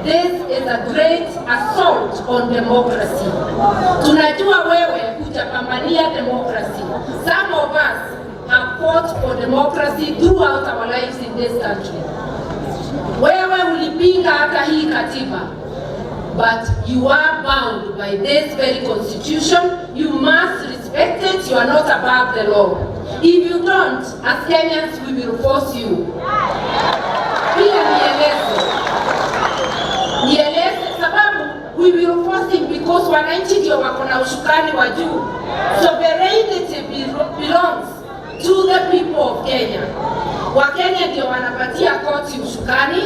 This is a great assault on democracy. Tunajua wewe hujapambania democracy. Some of us have fought for democracy throughout our lives in this country. Wewe ulipinga hata hii katiba, but you are bound by this very constitution. You must respect it. You are not above the law. If you don't, as Kenyans, we will force you. Pia nieleze sababu we will force him, because wananchi ndio wako na ushukani wa juu. Sovereignty belongs to the people of Kenya. Wakenya ndio wanapatia koti ushukani.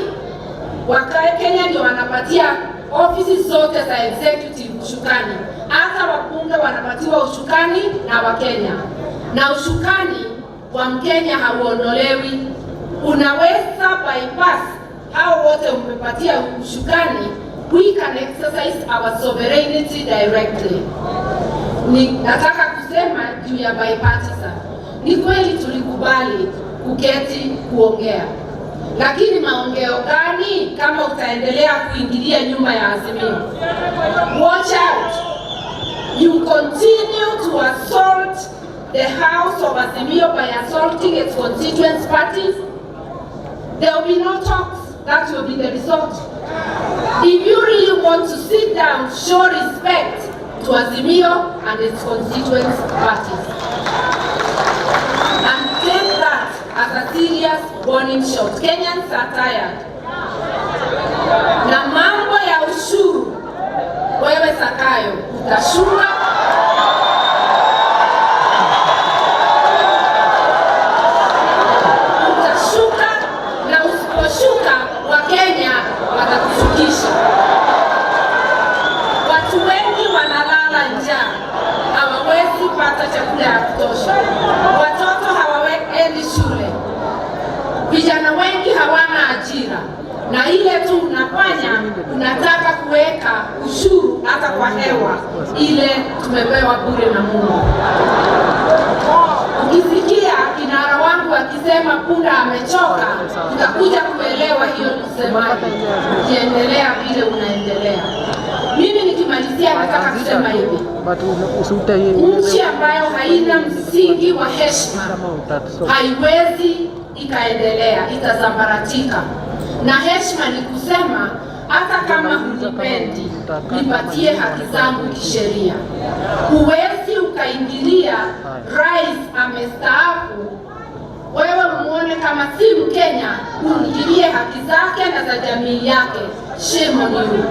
Wakenya ndio wanapatia ofisi zote za executive ushukani. Hata wabunge wanapatiwa ushukani na Wakenya. Na ushukani wa Mkenya hauondolewi. Unaweza bypass hao wote umepatia ushukani. We can exercise our sovereignty directly. Nataka kusema juu ya bipartisan. Ni kweli tulikubali kuketi kuongea. Lakini maongeo gani kama utaendelea kuingilia nyumba ya Azimio? Watch out. You continue to assault the house of Azimio by assaulting its constituent parties. There will be no talks. That will be the result. If you really want to sit down, show respect to Azimio and its constituent parties. And take that as a serious warning shot. Kenyans are tired. Na mambo ya ushuru, wewe Zakayo, utashuka. Utashuka, na usiposhuka Wakenya watakushukisha. Watu wengi wanalala njaa, hawawezi pata chakula ya kutosha. Watoto hawaendi shule. Vijana wengi hawana ajira. Na ile tu unafanya, unataka kuweka ushuru hata kwa hewa ile tumepewa bure na Mungu. Ukisikia kinara wangu akisema punda amechoka, utakuja kuelewa hiyo kusemaje. Kiendelea vile unaendelea. Mimi nikimalizia nataka kusema hivi. Nchi ambayo haina msingi wa heshima haiwezi ikaendelea, itazambaratika. Na heshima ni kusema hata kama hunipendi, nipatie haki zangu kisheria. Huwezi ukaingilia rais amestaafu, wewe umuone kama si Mkenya, uingilie haki zake na za jamii yake. Shame on you.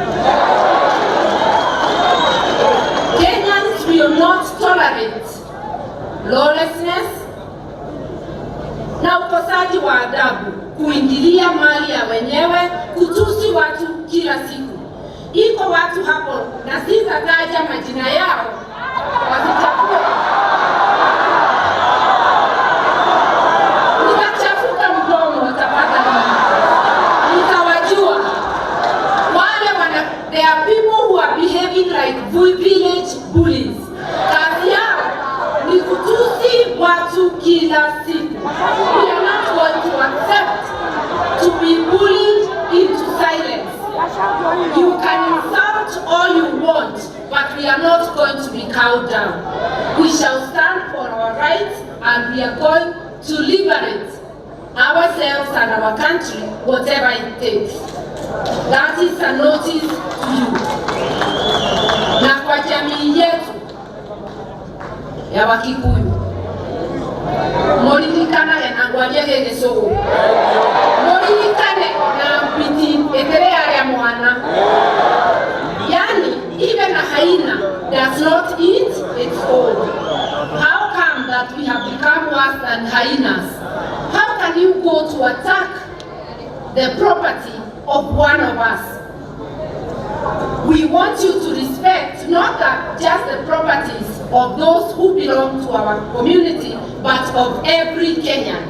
Kenyans will not tolerate lawlessness na ukosaji wa adabu, kuingilia mali ya wenyewe, kutusi watu kila siku. Iko watu hapo na sitataja majina yao, wasichafue. Nitachafuka mdomo, utapata nini? Nitawajua. There are people who are behaving like village bullies. Kazi yao ni kutusi watu kila siku. We are not going to accept to be bullied into silence. You can insult all you want, but we are not going to be cowed down. We shall stand for our rights and we are going to liberate ourselves and our country, whatever it takes. That is a notice to you. Na kwa jamii yetu ya Wakikuyu, moririkana na ngwajege gesogo, moririkane na mpiti etere ya mwana. Yani, even a hyena does not eat its own. How come that we have become worse than hyenas? How can you go to attack the property of one of us? We want you to respect not that just the properties of those who belong to our community, but of every Kenyan.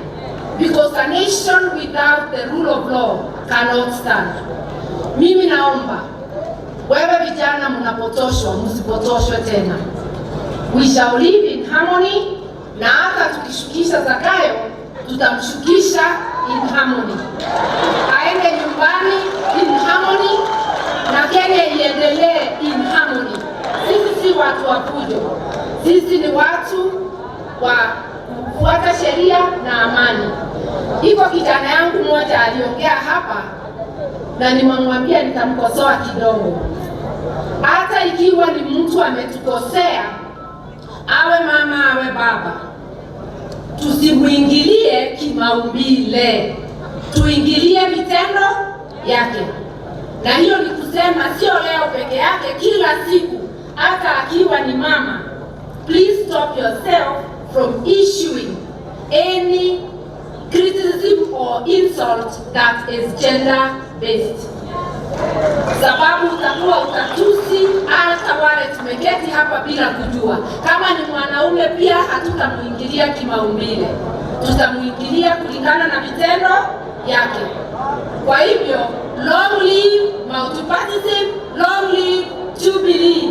Because a nation without the rule of law cannot stand. Mimi naomba, wewe vijana mnapotoshwa, msipotoshwe tena. We shall live in harmony, na hata tukishukisha Zakayo, tutamshukisha in harmony. Aende nyumbani in harmony, na Kenya iendelee in harmony. Sisi si watu wa fujo. Sisi ni watu wa kufuata sheria na amani. Iko kijana yangu mmoja aliongea hapa na nimemwambia nitamkosoa kidogo. Hata ikiwa ni mtu ametukosea, awe mama awe baba, tusimuingilie kimaumbile, tuingilie vitendo yake. Na hiyo ni kusema sio leo peke yake, kila siku, hata akiwa ni mama. Please stop yourself from issuing any criticism or insult that is gender based. Sababu utakuwa utatusi hata wale tumeketi hapa bila kujua. Kama ni mwanaume pia hatutamuingilia kimaumbile, tutamuingilia kulingana na vitendo yake. Kwa hivyo, long live multipartyism, long live Jubilee,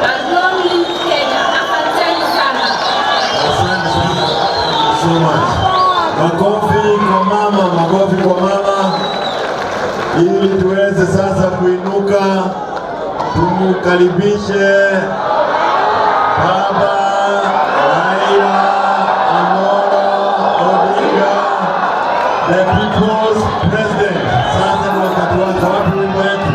and long live Kenya. Asanteni sana. Asante sana. So much. Makofi kwa mama, makofi kwa mama. Ili tuweze sasa kuinuka, tumukaribishe Baba Raila the people's president. Sasa ni wakati wake. Wapi wimbo wetu?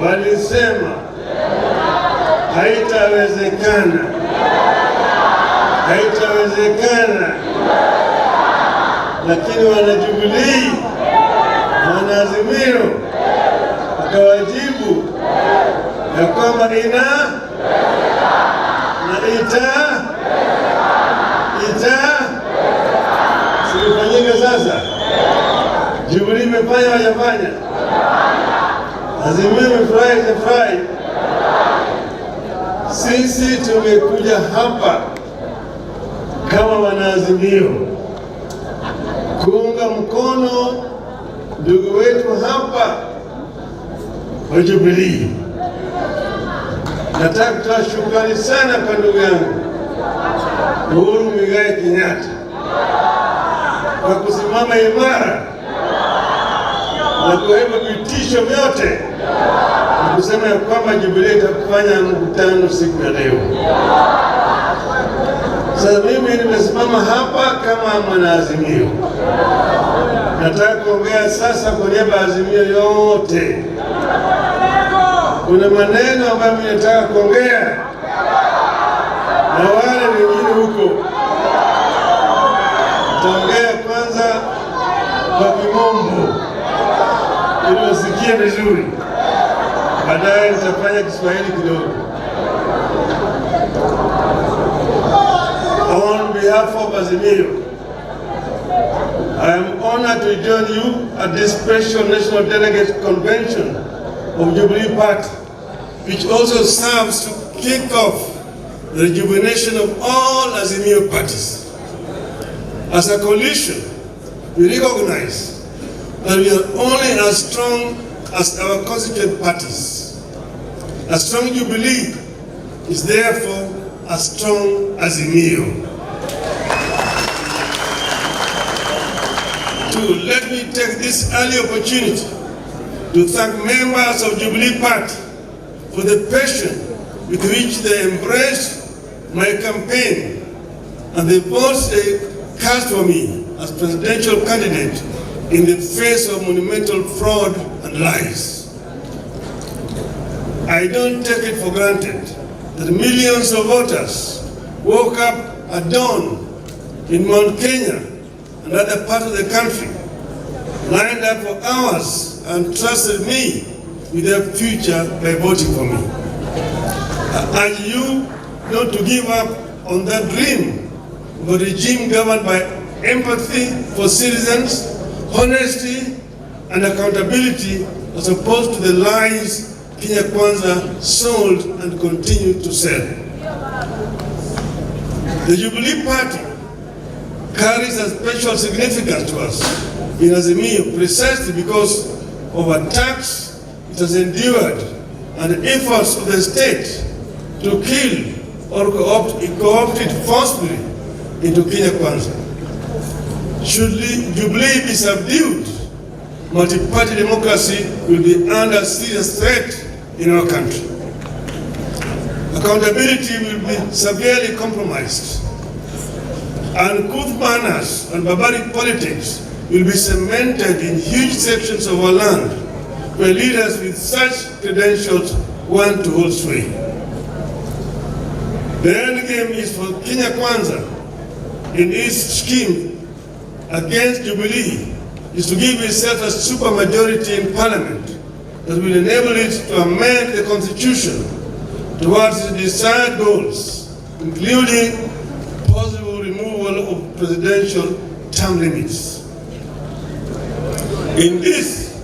Walisema haitawezekana, haitawezekana, lakini wana Jubilee, wana Azimio wakawajibu ya kwamba sifanyike. Sasa Jubilee imefanya, wajafanya. Azimio imefurahi. Sisi tumekuja hapa kama wanaazimio kuunga mkono ndugu wetu hapa wa Jubilee. Nataka kutoa shukrani sana kwa ndugu yangu Uhuru Muigai Kenyatta kwa kusimama imara na kuhepa vitisho vyote na kusema ya kwamba Jubilee itakufanya mkutano siku ya leo. Sasa mimi nimesimama hapa kama mwanaazimio. Nataka kuongea sasa kwa niaba ya Azimio yote. Kuna maneno ambayo mimi nataka kuongea na wale wengine huko. Nitaongea kwanza kwa Kimombo ili wasikie vizuri, baadaye nitafanya Kiswahili kidogo. On behalf of Azimio, I am honored to join you at this special National Delegate Convention of Jubilee Party, which also serves to kick off the rejuvenation of all Azimio parties. As a coalition, we recognize that we are only as strong as our constituent parties. A strong Jubilee is therefore as strong as Azimio. Let me take this early opportunity to thank members of Jubilee Party for the passion with which they embraced my campaign and the votes they cast for me as presidential candidate in the face of monumental fraud and lies. I don't take it for granted that millions of voters woke up at dawn in Mount Kenya and other parts of the country, lined up for hours and trusted me with their future by voting for me. I urge you not to give up on that dream of a regime governed by empathy for citizens, honesty and accountability, as opposed to the lies Kenya Kwanza sold and continue to sell. The Jubilee Party carries a special significance to us in Azimio precisely because of attacks it has endured and efforts of the state to kill or co-opt it forcibly into Kenya Kwanza. Should Jubilee be subdued, multi-party democracy will be under serious threat in our country. Accountability will be severely compromised. Uncouth manners and barbaric politics will be cemented in huge sections of our land where leaders with such credentials want to hold sway. The end game is for Kenya Kwanza in its scheme against Jubilee is to give itself a supermajority in parliament that will enable it to amend the constitution towards its desired goals, including possible removal of presidential term limits. In this,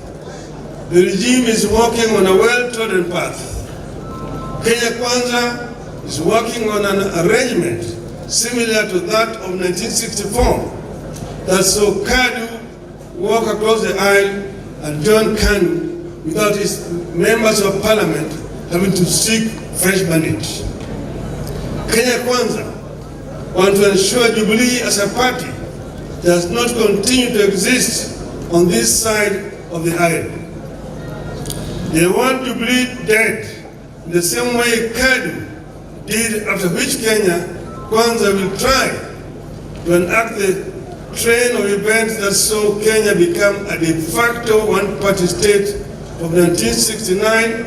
the regime is walking on a well-trodden path. Kenya Kwanza is working on an arrangement similar to that of 1964 that saw Kadu walk across the aisle and John Kanu without his members of parliament having to seek fresh mandate. Kenya Kwanza want to ensure Jubilee as a party does not continue to exist on this side of the aisle. They want Jubilee dead in the same way Kadu did, after which Kenya Kwanza will try to enact the train of events that saw Kenya become a de facto one-party state of 1969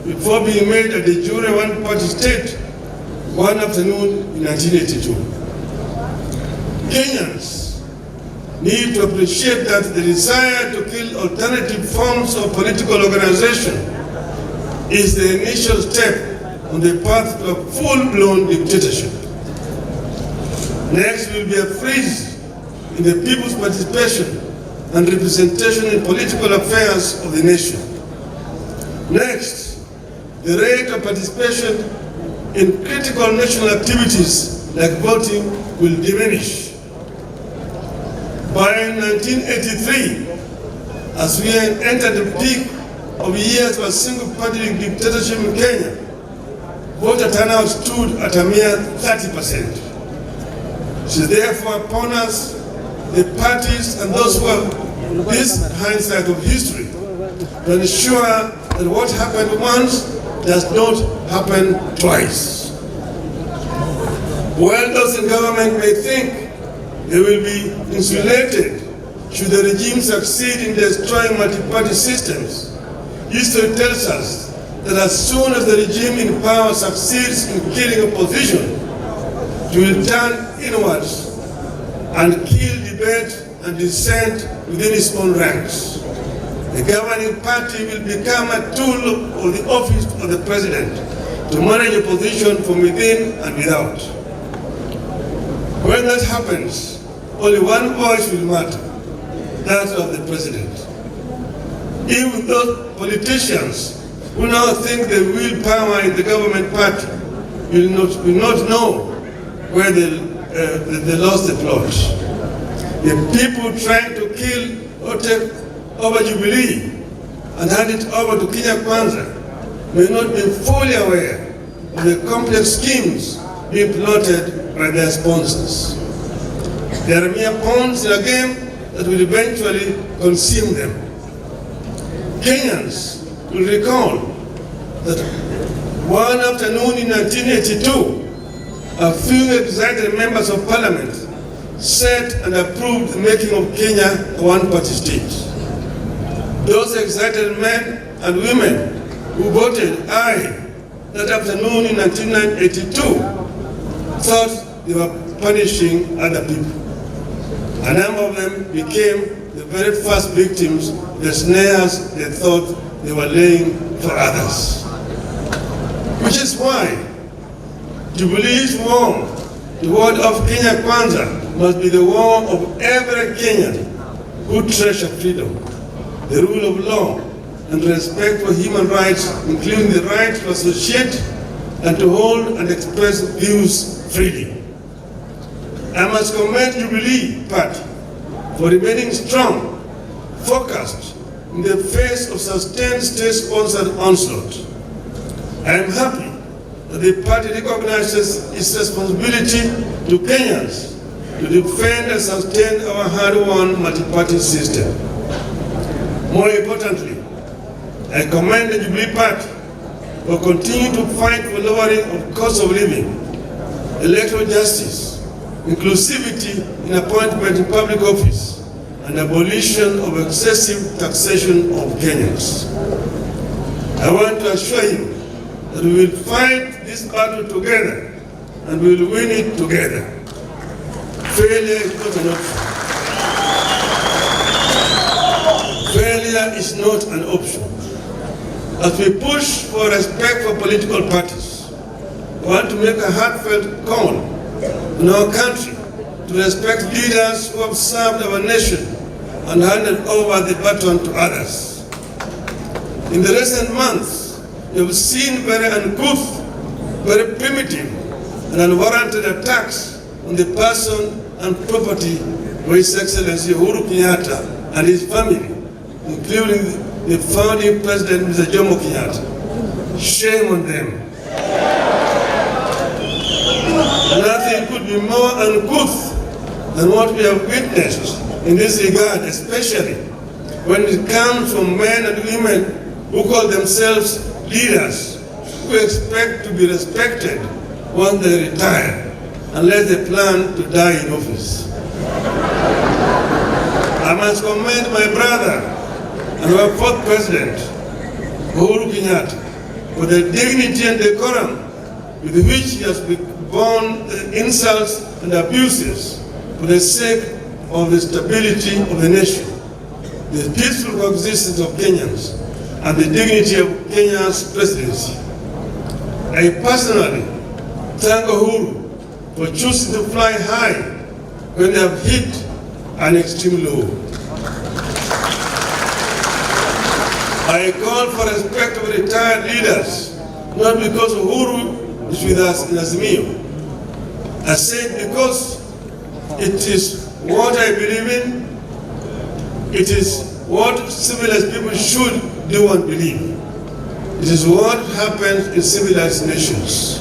before being made a de jure one-party state one afternoon in 1982. Kenyans need to appreciate that the desire to kill alternative forms of political organization is the initial step on the path to a full-blown dictatorship. Next will be a freeze in the people's participation and representation in political affairs of the nation. Next, the rate of participation in critical national activities like voting will diminish. By 1983, as we entered the peak of years of a single-party dictatorship in Kenya, voter turnout stood at a mere 30%. It is therefore upon us, the parties and those who have this hindsight of history, to ensure that what happened once does not happen twice. While those in government may think they will be insulated should the regime succeed in destroying multi-party systems, history tells us that as soon as the regime in power succeeds in killing opposition, it will turn inwards and kill debate and dissent within its own ranks. The governing party will become a tool of the office of the president to manage opposition from within and without. When that happens, only one voice will matter, that of the president. Even those politicians who now think they wield power in the government party will not know where they lost the plot. The people trying to kill or take over Jubilee and hand it over to Kenya Kwanza may not be fully aware of the complex schemes being plotted by their sponsors. They are mere pawns in a game that will eventually consume them. Kenyans will recall that one afternoon in 1982, a few excited members of parliament set and approved the making of Kenya a one-party state. Those excited men and women who voted aye that afternoon in 1982 thought they were punishing other people. A number of them became the very first victims of the snares they thought they were laying for others. Which is why Jubilee's war, the word of Kenya Kwanza, must be the war of every Kenyan who treasure freedom, the rule of law, and respect for human rights, including the right to associate and to hold and express views freely. I must commend Jubilee Party for remaining strong, focused in the face of sustained state-sponsored onslaught. I am happy that the party recognizes its responsibility to Kenyans to defend and sustain our hard-won multi-party system. More importantly, I commend the Jubilee Party for continuing to fight for lowering of cost of living, electoral justice, inclusivity in appointment in public office, and abolition of excessive taxation of Kenyans. I want to assure you that we will fight this battle together and we will win it together. Failure is not an option. Failure is not an option. As we push for respect for political parties, I want to make a heartfelt call in our country to respect leaders who have served our nation and handed over the baton to others. In the recent months, we have seen very uncouth, very primitive, and unwarranted attacks on the person and property of His Excellency Uhuru Kenyatta and his family, including the founding president, Mr. Jomo Kenyatta. Shame on them. Nothing could be more uncouth than what we have witnessed in this regard, especially when it comes from men and women who call themselves leaders, who expect to be respected once they retire, unless they plan to die in office. I must commend my brother and our fourth president, Uhuru Kenyatta, for the dignity and decorum with which he has borne the insults and abuses for the sake of the stability of the nation, the peaceful coexistence of Kenyans, and the dignity of Kenya's presidency. I personally thank Uhuru for choosing to fly high when they have hit an extreme low. I call for respect of retired leaders, not because Uhuru is with us in Azimio. I said because It is what I believe in. It is what civilized people should do and believe. It is what happens in civilized nations.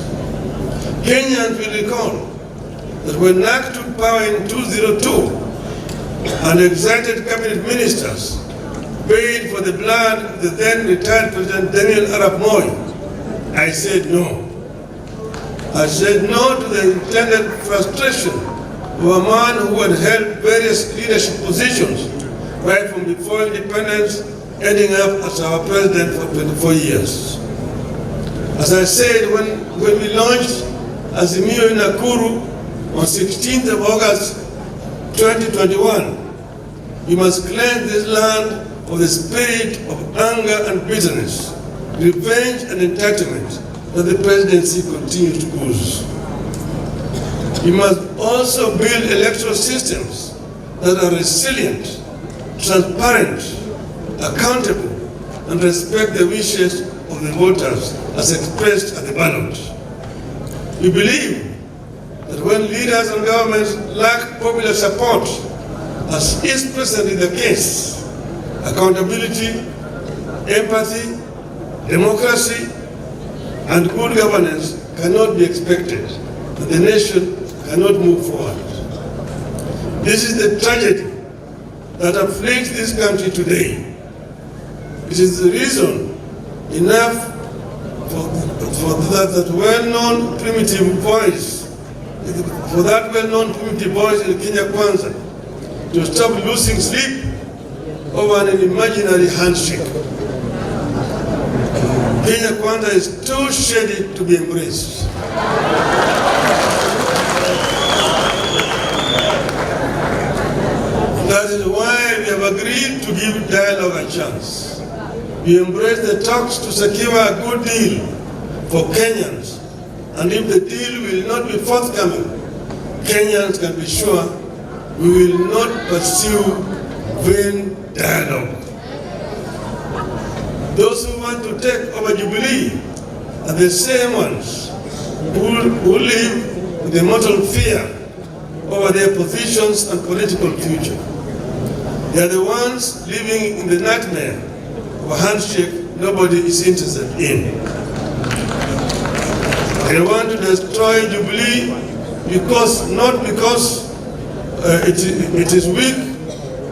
Kenyans will recall that when NAC took power in 2002 and excited cabinet ministers paid for the blood of the then retired President Daniel Arap Moi, I said no. I said no to the intended frustration of a man who had held various leadership positions right from before independence, ending up as our president for 24 years. As I said when we launched Azimio in Nakuru on 16th of August 2021, we must cleanse this land of the spirit of anger and bitterness, revenge and entitlement that the presidency continues to ooze. We must also build electoral systems that are resilient, transparent, accountable, and respect the wishes of the voters as expressed at the ballot. We believe that when leaders and governments lack popular support, as is presently the case, accountability, empathy, democracy, and good governance cannot be expected, and the nation cannot move forward. This is the tragedy that afflicts this country today. It is the reason enough for that well-known primitive voice, in Kenya Kwanza, to stop losing sleep over an imaginary handshake. Kenya Kwanza is too shady to be embraced. That is why we have agreed to give dialogue a chance. We embrace the talks to secure a good deal for Kenyans, and if the deal will not be forthcoming, Kenyans can be sure we will not pursue vain dialogue. Those who want to take over Jubilee are the same ones who live with a mortal fear over their positions and political future. They are the ones living in the nightmare of a handshake nobody is interested in. They want to destroy Jubilee not because it is weak,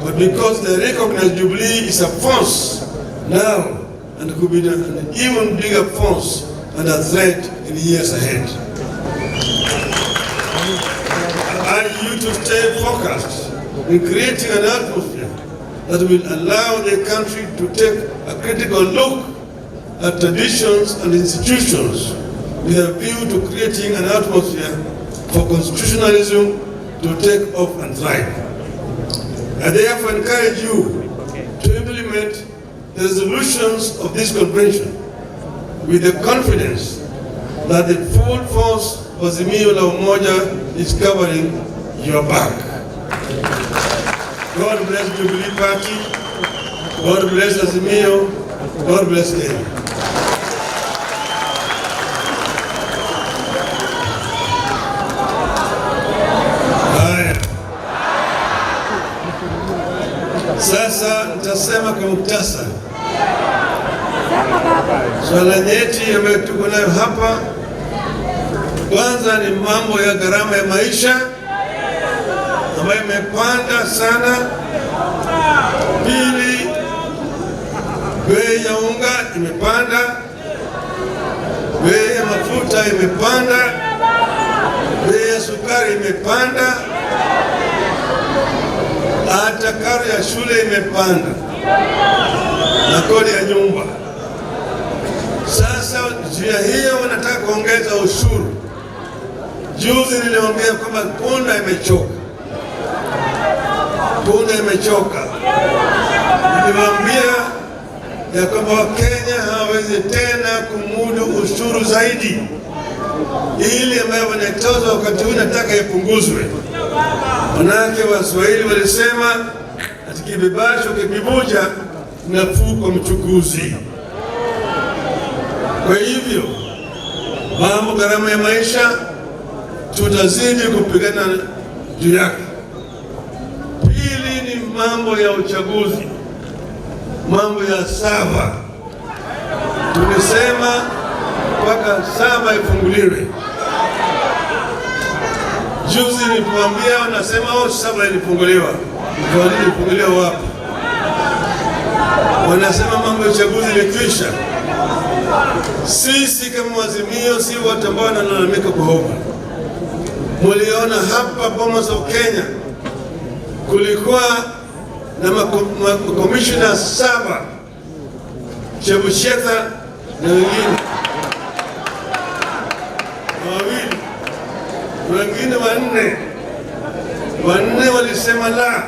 but because they recognize Jubilee is a force now and could be an even bigger force and a threat in the years ahead. I urge you to stay focused in creating an atmosphere that will allow the country to take a critical look at traditions and institutions with a view to creating an atmosphere for constitutionalism to take off and thrive. I therefore encourage you to implement the resolutions of this convention with the confidence that the full force of Azimio la Umoja is covering your back. God bless Jubilee Party, God bless Azimio, God bless Kenya. Sasa nitasema kwa muhtasari. Swala nyeti ambayo tuko nayo hapa, kwanza ni mambo ya gharama ya maisha ambayo imepanda sana. Pili, bei ya unga imepanda, bei ya mafuta imepanda, bei ya sukari imepanda, hata karo ya shule imepanda na kodi ya nyumba. Sasa njia hiyo wanataka kuongeza ushuru. Juzi niliwaambia kwamba punda imechoka. Punda imechoka. Niliwaambia ya kwamba Wakenya hawawezi tena kumudu ushuru zaidi. Ili ambayo wanatoza wakati huu nataka ipunguzwe. Manake Waswahili walisema ati kibebacho kikibuja nafuu kwa mchukuzi. Kwa hivyo mambo gharama ya maisha tutazidi kupigana juu yake. Pili ni mambo ya uchaguzi, mambo ya saba. Tulisema mpaka saba ifunguliwe. Juzi nilipoambia wanasema saba ilifunguliwa. Ilifunguliwa wapi? Wanasema mambo ya uchaguzi ilikwisha. Sisi kama Azimio si watu ambao wanalalamika kwa hofu. Muliona hapa Bomas of Kenya kulikuwa na makomishona 7 Chebushetha na wengine wengine wanne walisema la,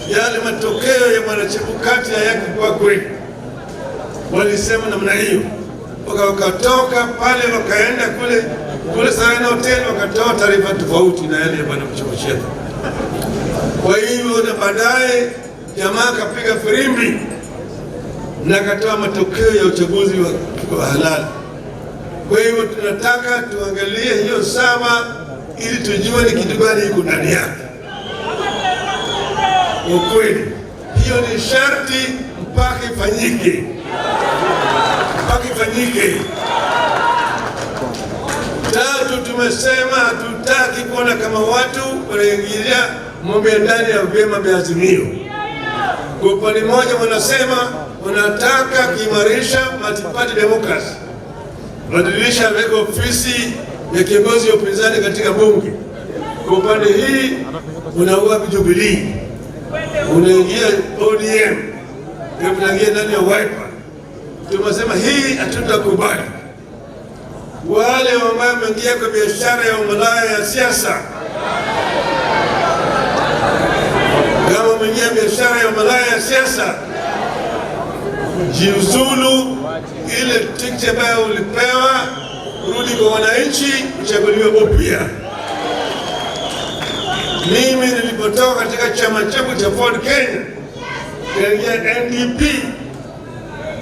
yale matokeo ya Bwana Chebukati hayakuwa kweli. Walisema namna hiyo, wakatoka pale wakaenda kule Serena Hotel wakatoa taarifa tofauti na yale ya Bwana Chebukati. Kwa hivyo na baadaye jamaa kapiga firimbi na katoa matokeo ya uchaguzi wa halali. Kwa hivyo tunataka tuangalie hiyo 7 ili tujue ni kitu gani iko ndani yake. Ukweli hiyo ni sharti mpaka ifanyike. Tatu, tumesema hatutaki kuona kama watu wanaingilia mambo ya ndani ya vyama vya Azimio. Kwa upande mmoja wanasema wanataka kuimarisha multi-party democracy, badilisha weka ofisi ya kiongozi wa upinzani katika bunge. Kwa upande hii unaua Jubilee, unaingia ODM, unaingia ndani ya Wiper. Tumesema hii hatutakubali. Wale ambao wameingia kwa biashara ya umalaya ya siasa, kama umeingia biashara ya umalaya ya siasa, jiuzulu. Ile tiketi ambayo ulipewa rudi kwa wananchi, uchaguliwe upya. Mimi nilipotoka katika chama changu cha Ford Kenya kaingia NDP,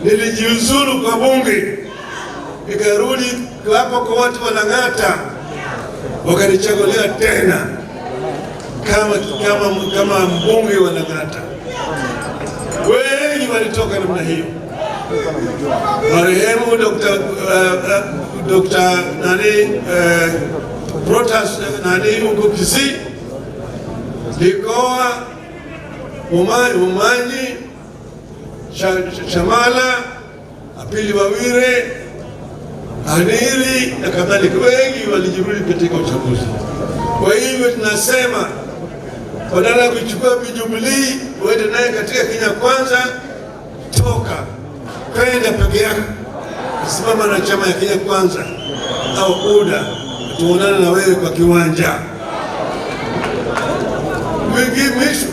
nilijiuzulu kwa bunge, nikarudi hapo kwa watu wanang'ata, wakanichagulia tena kama mbunge wa Lang'ata. Wengi walitoka namna hiyo. Marehemu Dr. Protas huko Kisii, Likoa, Umanyi, Shamala, Apili Wawire, Aniri na kadhalika. Wengi walijirudi katika uchaguzi. Kwa hivyo tunasema badala ya kuchukua Jubilee uende naye katika Kenya Kwanza, toka kwenda peke yako, simama na chama ya Kenya Kwanza au UDA, tuonane na wewe kwa kiwanja. Mwisho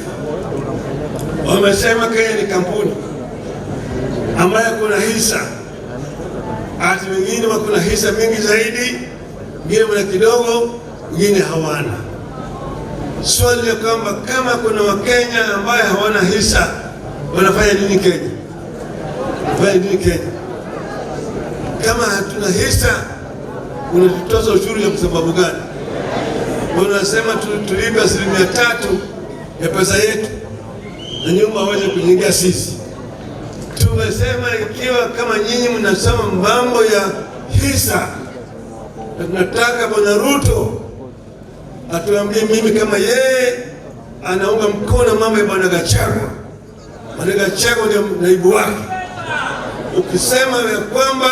wamesema Kenya ni kampuni ambayo kuna hisa, ati wengine wako na hisa mingi zaidi, wengine wana kidogo, wengine hawana. Swali ya kwamba kama kuna Wakenya ambaye hawana hisa, wanafanya nini Kenya? Kama hatuna hisa, unatutoza ushuru ya sababu gani? Unasema tulipe 3% ya pesa yetu na nyumba waweze kujenga sisi. Tumesema ikiwa kama nyinyi mnasema mambo ya hisa, na tunataka Bwana Ruto atuambie mimi kama yeye anaunga mkono mambo ya Bwana Gachagua. Bwana Gachagua ndio naibu wake. Ukisema ya kwamba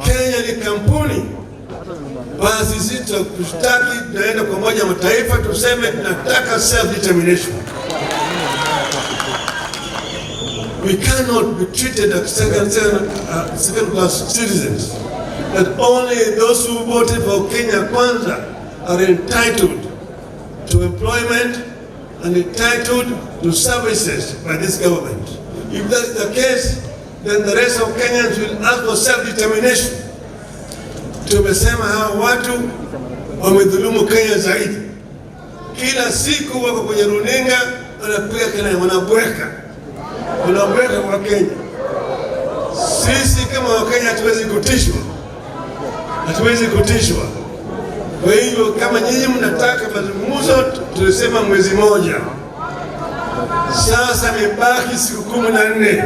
Kenya ni kampuni, basi sisi tutaki tunaenda kwa Umoja wa Mataifa tuseme tunataka self-determination. We cannot be treated as second-class citizens. That only those who voted for Kenya Kwanza are entitled to employment and entitled to services by this government. If that is the case, then the rest of Kenyans will ask for self-determination. Tumesema hawa watu wamedhulumu Kenya zaidi. Kila siku wako kwenye runinga wanapiga kelele, wanabweka kwa Kenya. Sisi kama Wakenya hatuwezi kutishwa. Kwa hivyo kama nyinyi mnataka mazungumzo, tulisema mwezi moja. Sasa imebaki siku 14.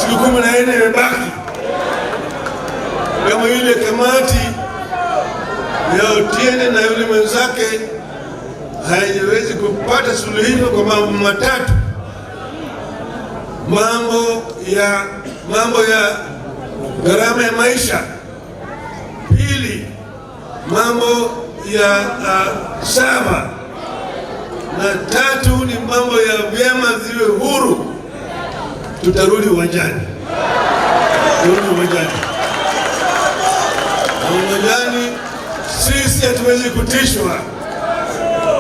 Siku 14 imebaki. Kama ile kamati ya Otiende na yule mwenzake haiwezi kupata suluhisho kwa mambo matatu: mambo ya gharama ya maisha, pili mambo ya shamba, na tatu ni mambo ya vyama ziwe huru. Tutarudi uwanjani, uwanjani. Sisi hatuwezi kutishwa,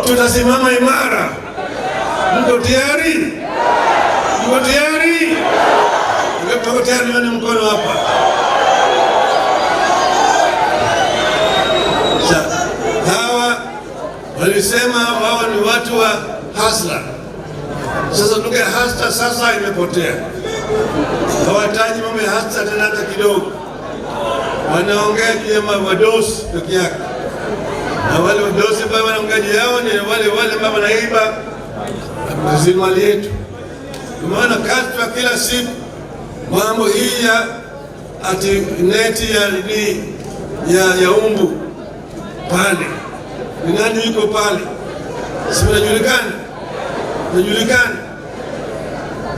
tutasimama imara. Mko tayari? Mko tayari? Mko tayari? Nione mkono hapa. Hawa walisema wao ni watu wa hasla. Sasa lugha ya hasla sasa imepotea. Hawataji mambo ya hasla tena hata kidogo. Wanaongea juu ya wadosi peke yake. Na wale wadosi ambao wanaongea juu yao ni wale ambao wanaiba rasilimali yetu. Tumeona kashfa kila siku, mambo hii ya ati neti ya umbu pale. Ni nani yuko pale? Si mnajulikana? Mnajulikana?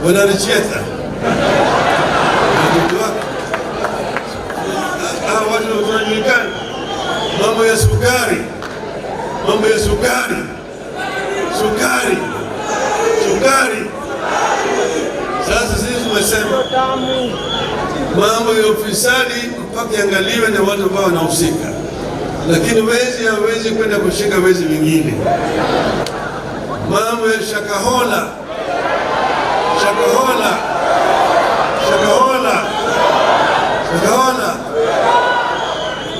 Wanaricheta. Watu wanajulikana. Mambo ya sukari. Sasa sisi tumesema mambo ya ufisadi mpaka iangaliwe na watu ambao wanahusika, lakini wezi hawezi kwenda kushika wezi wengine. Mambo ya shakahola,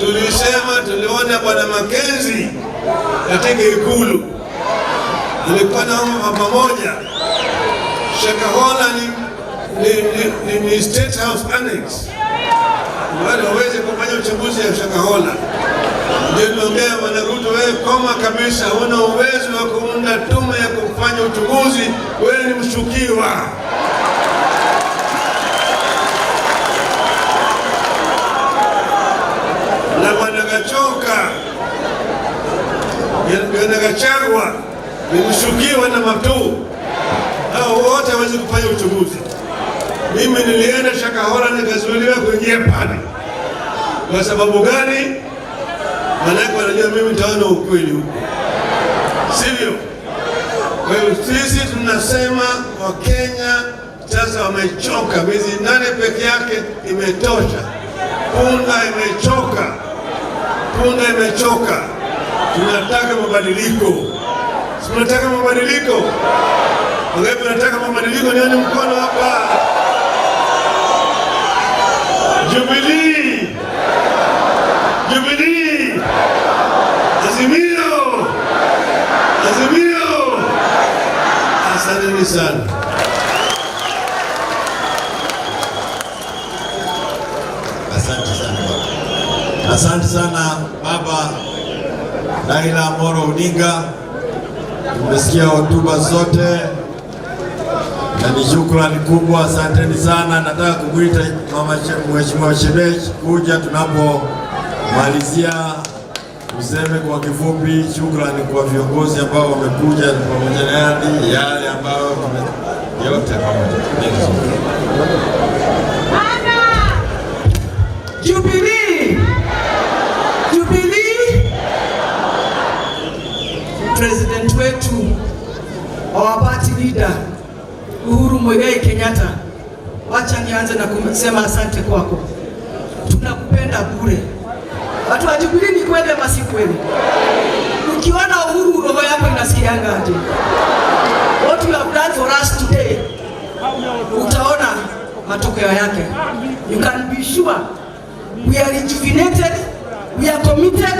tulisema tuliona Bwana Makenzi katika Ikulu, ilikuwa na pamoja. Shakahola ni State House Annex. Wale waweze kufanya uchambuzi ya Shakahola. Ndio tunaongea Bwana Ruto, wewe koma kabisa, huna uwezo wa kuunda tume ya kufanya uchunguzi, wewe ni mshukiwa. Na Bwana Gachagua ni mshukiwa na Matu. Hao wote hawezi kufanya uchunguzi. Mimi nilienda Shakahola nikazuiliwa kuingia pale. Kwa sababu gani? Maana wanajua mimi nitaona ukweli huko. Sivyo? Kwa hiyo sisi tunasema Wakenya sasa wamechoka. Miezi 8 peke yake imetosha. Punda imechoka. Tunataka mabadiliko. Tunataka mabadiliko. Wangapi wanataka mabadiliko? Nione mkono hapa. Jubilee. Azimio. Asanteni sana. Asante sana Baba Raila Amolo Odinga. Tumesikia hotuba zote na ni shukrani kubwa, asanteni sana. Nataka kumwita Mheshimiwa Shebesh kuja tunapomalizia, useme kwa kifupi shukrani kwa viongozi ambao wamekuja pamoja na yale ambayo yote pamoja. Jubilee. President wetu, our party leader Uhuru Muigai Kenyatta, wacha nianze na kusema asante kwako. Tunakupenda bure. Watu wa Jubilee, ni kweli ama si kweli? Ukiona Uhuru roho yako inasikianga aje? What you have done for us today, utaona matokeo yake. You can be sure we are rejuvenated, we are committed,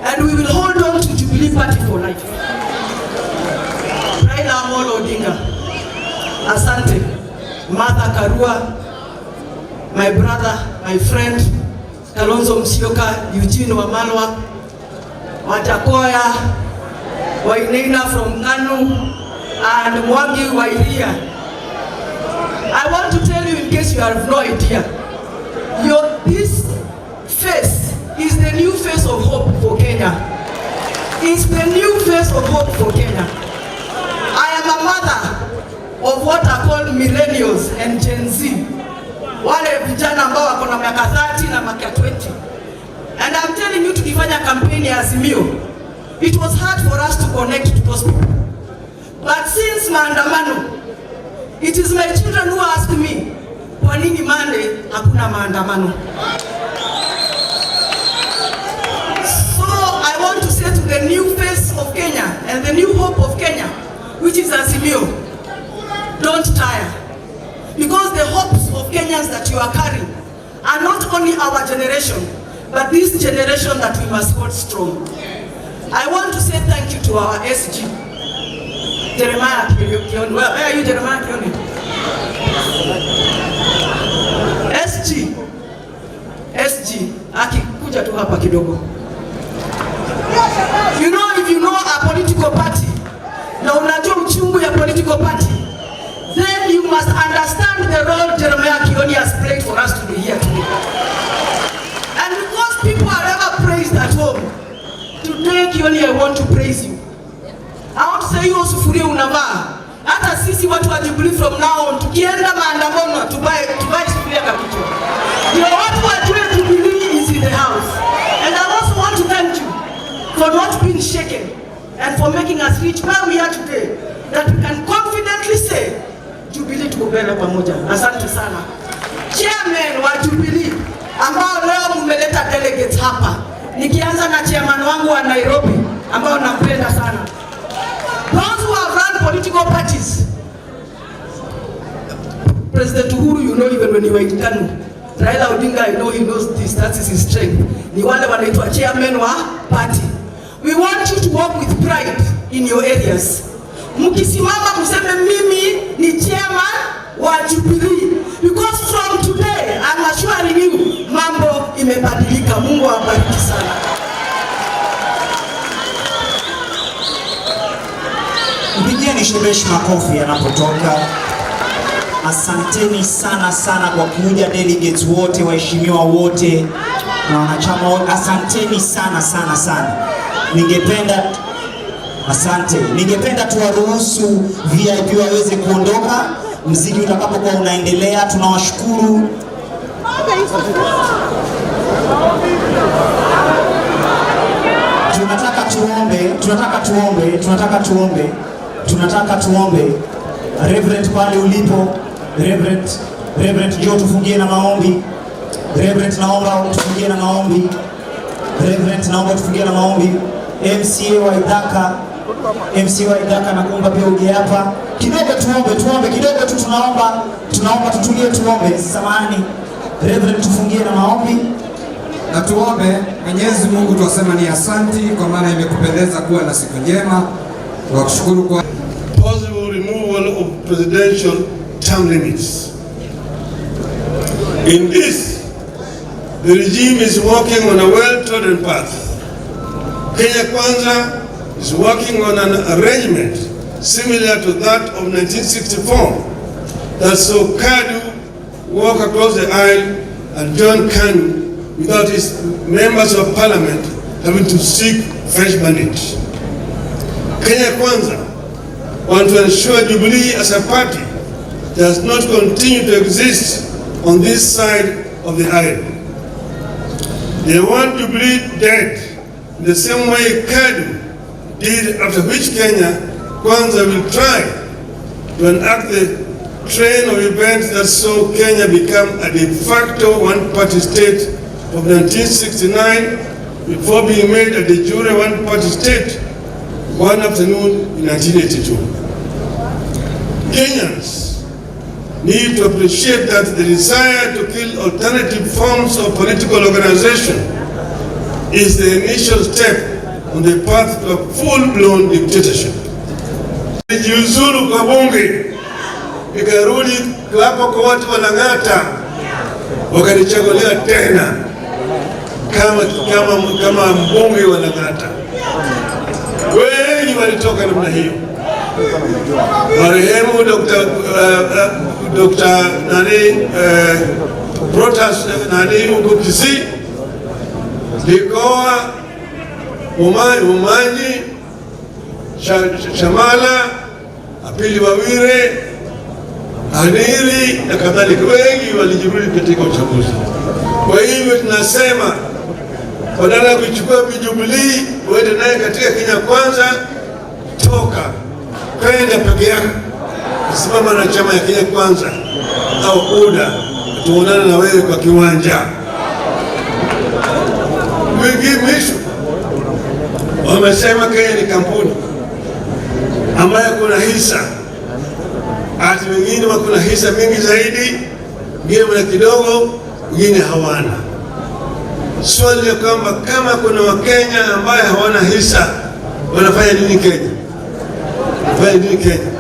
and we will hold on to Jubilee Party for life. Raila Amolo Odinga, asante. Martha Karua, my brother, my friend, Kalonzo Musyoka, Eugene Wamalwa, Wajackoyah from Kanu, and Mwangi Wa Iria. I want to tell you, in case you have no idea, this face is the new face of hope for Kenya. It's the new face of hope for Kenya. I am a mother of what are called millennials and Gen Z. Wale vijana ambao wako na miaka 30 na miaka 20. And I'm telling you, tukifanya kampeni ya Azimio, it was hard for us to connect to those people. But since maandamano, it is my children who ask me, kwa nini Monday hakuna maandamano? So I want to say to the new face of Kenya and the new hope of Kenya, which is Azimio, don't tire. Because the hopes of Kenyans that you are carrying are not only our generation, but this generation that we must hold strong. I want to say thank you to our SG, Jeremiah Kioni. Where are you, Jeremiah Kioni? SG, akikuja tu hapa kidogo. You know, if you know a political party, na unajua uchungu ya political party, then you must understand the role Jeremiah Kioni has played for us to be here today. And because people are ever praised at home, today Kioni, I want to praise you. I want to say you sufuria unavaa. Hata sisi watu wa Jubilee from now on, tukienda maandamano tubae sufuria kapito. You know what we are doing, Jubilee is in the house. And I also want to thank you for not being shaken and for making us reach where we are today, that we can confidently say Jubilee tuko mbele pamoja. Asante sana. Chairman wa Jubilee ambao leo mmeleta delegates hapa. Nikianza na chairman wangu wa Nairobi ambao nampenda sana. Those who have run political parties. President Uhuru, you know, even when you were in Kanu. Raila Odinga, I know he knows this, that is his strength. Ni wale wanaitwa chairman wa party. We want you to work with pride in your areas. Mkisimama mseme mimi ni chairman wa Jubilee. Because from today, I'm assuring you, mambo imebadilika. Mungu awabariki sana. Mpigeni shebesh makofi anapotoka. Asanteni sana sana kwa kuja, delegates wote, waheshimiwa wote na wanachama wote. Asanteni sana sana sana. Ningependa tuwaruhusu VIP waweze kuondoka mziki utakapokuwa unaendelea. Tunawashukuru. Tunataka tuombe. Reverend pale ulipo, Reverend Joe, tufungie na maombi. Reverend naomba tufungie na maombi. MCA wa Idaka nakuomba pia uje hapa. Kidogo tuombe kidogo tu, tunaomba tutulie tuombe. Samahani. Reverend tufungie na maombi. Na tuombe. Mwenyezi Mungu tuwasema ni asanti kwa maana imekupendeza kuwa na siku njema. Tunakushukuru kwa possible removal of presidential term limits. In this, the regime is working on a well-trodden path. Kenya Kwanza is working on an arrangement similar to that of 1964 that saw KADU walk across the aisle and join KANU without its members of parliament having to seek fresh mandate. Kenya Kwanza want to ensure Jubilee as a party does not continue to exist on this side of the aisle. They want Jubilee dead in the same way KADU did, after which Kenya Kwanza will try to enact the train of events that saw Kenya become a de facto one-party state of 1969 before being made a de jure one-party state one afternoon in 1982. Kenyans need to appreciate that the desire to kill alternative forms of political organization is the initial step on the path to a full-blown dictatorship. Nijiuzuru kwa bunge, nikarudi klapo kwa watu wanang'ata, wakanichagulia tena kama mbunge wanang'ata. walitoka namna hiyo. Marehemu Dr. Protas huko Kisii, Likoa, Mwangi, Shamala, Apili Wawire, Aniri na kadhalika, wengi walijirudi katika uchaguzi. Kwa hivyo tunasema badala ya kuchukua Jubilee uende naye katika Kenya Kwanza, toka kwenda peke yako, simama na chama ya Kenya Kwanza au UDA, tuonane na wewe kwa kiwanja. Mwisho wamesema Kenya ni kampuni ambayo kuna hisa, ati wengine wako na hisa mingi zaidi, wengine wana kidogo, wengine hawana. Swali ya kwamba kama kuna Wakenya ambaye hawana hisa, wanafanya nini Kenya? Wanafanya nini Kenya?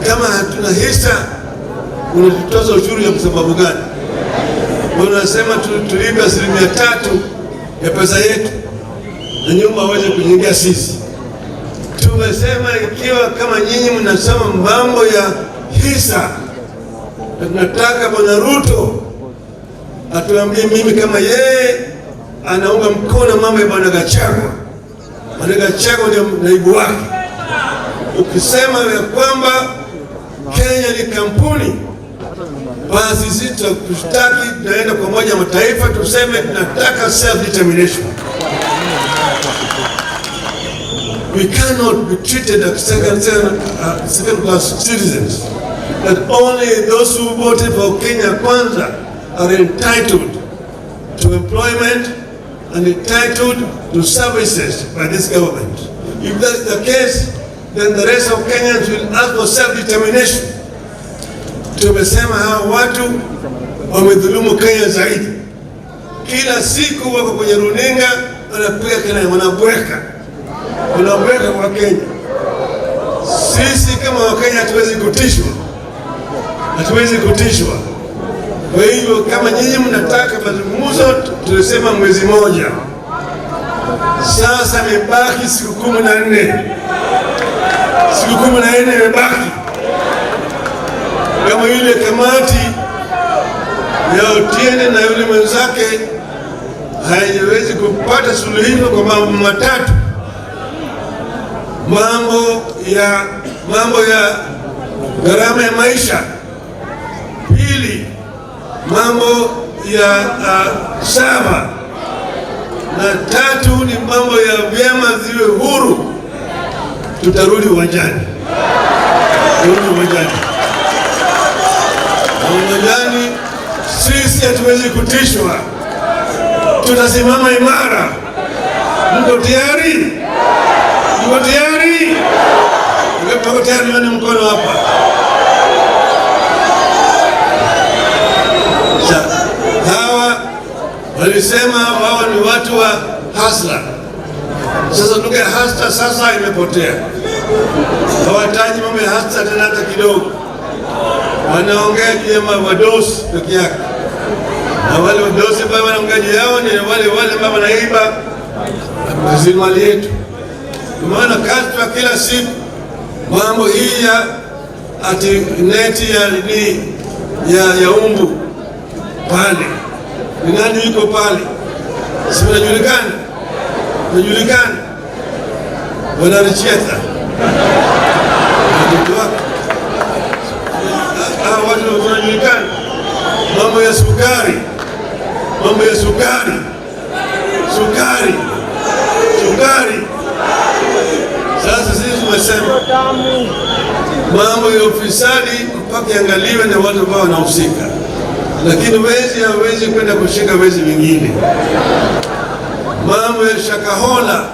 Kama hatuna hisa, unatutoza ushuru ya sababu gani? Wanasema tulipe 3% ya pesa yetu na nyumba waweze kujenga sisi. Tumesema ikiwa kama nyinyi mnasema mambo ya hisa, na tunataka Bwana Ruto atuambie mimi kama yeye anaunga mkono mambo ya Bwana Gachagua. Bwana Gachagua ndio naibu wake. Ukisema ya kwamba Kenya ni kampuni, basi sisi tutaki tunaenda kwa Umoja wa Mataifa tuseme tunataka self-determination. We cannot be treated as second-class citizens. That only those who voted for Kenya Kwanza are entitled to employment and entitled to services by this government. If that's the case, then the rest of Kenyans will ask for self-determination. Tumesema hawa watu wamedhulumu Kenya zaidi. Kila siku wako kwenye runinga wanapiga kelele, wanabweka kwa Kenya. Sisi kama Wakenya hatuwezi kutishwa. Kwa hivyo kama nyinyi mnataka mazungumzo, tulisema mwezi moja. Sasa imebaki siku 14. Siku 14 imebaki. Kama yule kamati ya Otiende na yule mwenzake haiwezi kupata suluhisho kwa mambo matatu: mambo ya gharama ya maisha, pili mambo ya shamba, na tatu ni mambo ya vyama ziwe huru. Tutarudi uwanjani. Sisi hatuwezi kutishwa, tutasimama imara. Mko tayari? Mko tayari? Mko tayari? Nione mkono hapa. Hawa walisema wao ni watu wa hasla. Sasa lugha ya hasla sasa imepotea. Hawataji mambo ya hasla tena hata kidogo. Wanaongea juu ya wadosi peke yake. Na wale wadosi ambao wanaongea juu yao ni wale ambao wanaiba rasilimali yetu. Kwa maana kasta kila siku mambo hii ya ati neti ya umbu pale. Ni nani yuko pale? Si unajulikana? Unajulikana? Wanaricheta. Watu wanajulikana. Mambo ya sukari. Sasa sisi tumesema mambo ya ufisadi mpaka iangaliwe na watu ambao wanahusika, lakini wezi hawezi kwenda kushika wezi wengine. Mambo ya Shakahola,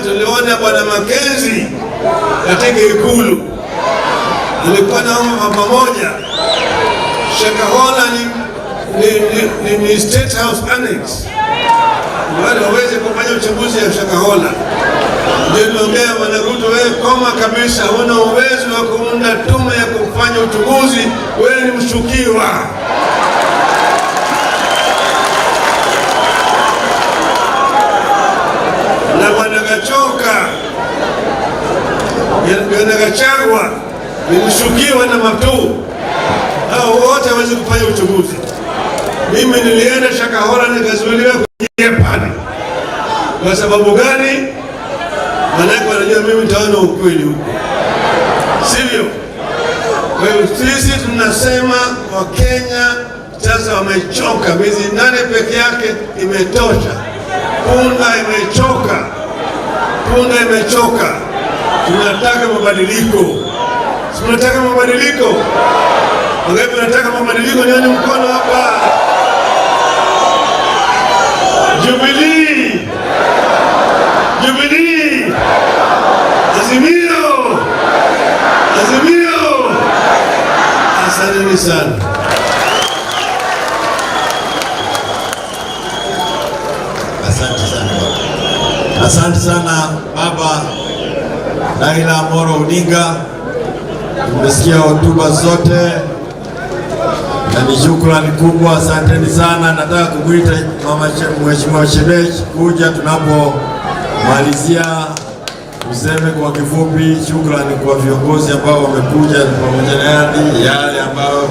tuliona Bwana Makenzi katika Ikulu alikuwa na pamoja. Shakahola ni State House Annex. Wale waweze kufanya uchaguzi ya Shakahola. Ndio niongea Bwana Ruto, wewe koma kabisa, huna uwezo wa kuunda tume ya kufanya uchaguzi, wewe ni mshukiwa. Gachagua ni mshukiwa na Matu. Hao wote hawezi kufanya uchunguzi. Mimi nilienda Shakahola nikazuiliwa kuingia pale. Kwa sababu gani? Maana wanajua mimi nitaona ukweli huko. Sivyo? Kwa hiyo sisi tunasema Wakenya sasa wamechoka. Miezi 8 peke yake imetosha. Punda imechoka. Punda imechoka. Tunataka mabadiliko. Tunataka mabadiliko. Wangapi tunataka mabadiliko? Nyoni mkono hapa. Jubilee. Jubilee. Azimio. Azimio. Asanteni sana. Asante sana Baba Raila Amolo Odinga. Tumesikia hotuba zote na ni shukrani kubwa, asanteni sana. Nataka kumwita Mheshimiwa Shebesh kuja tunapomalizia, useme kwa kifupi shukrani kwa viongozi ambao wamekuja pamoja na yale ambayo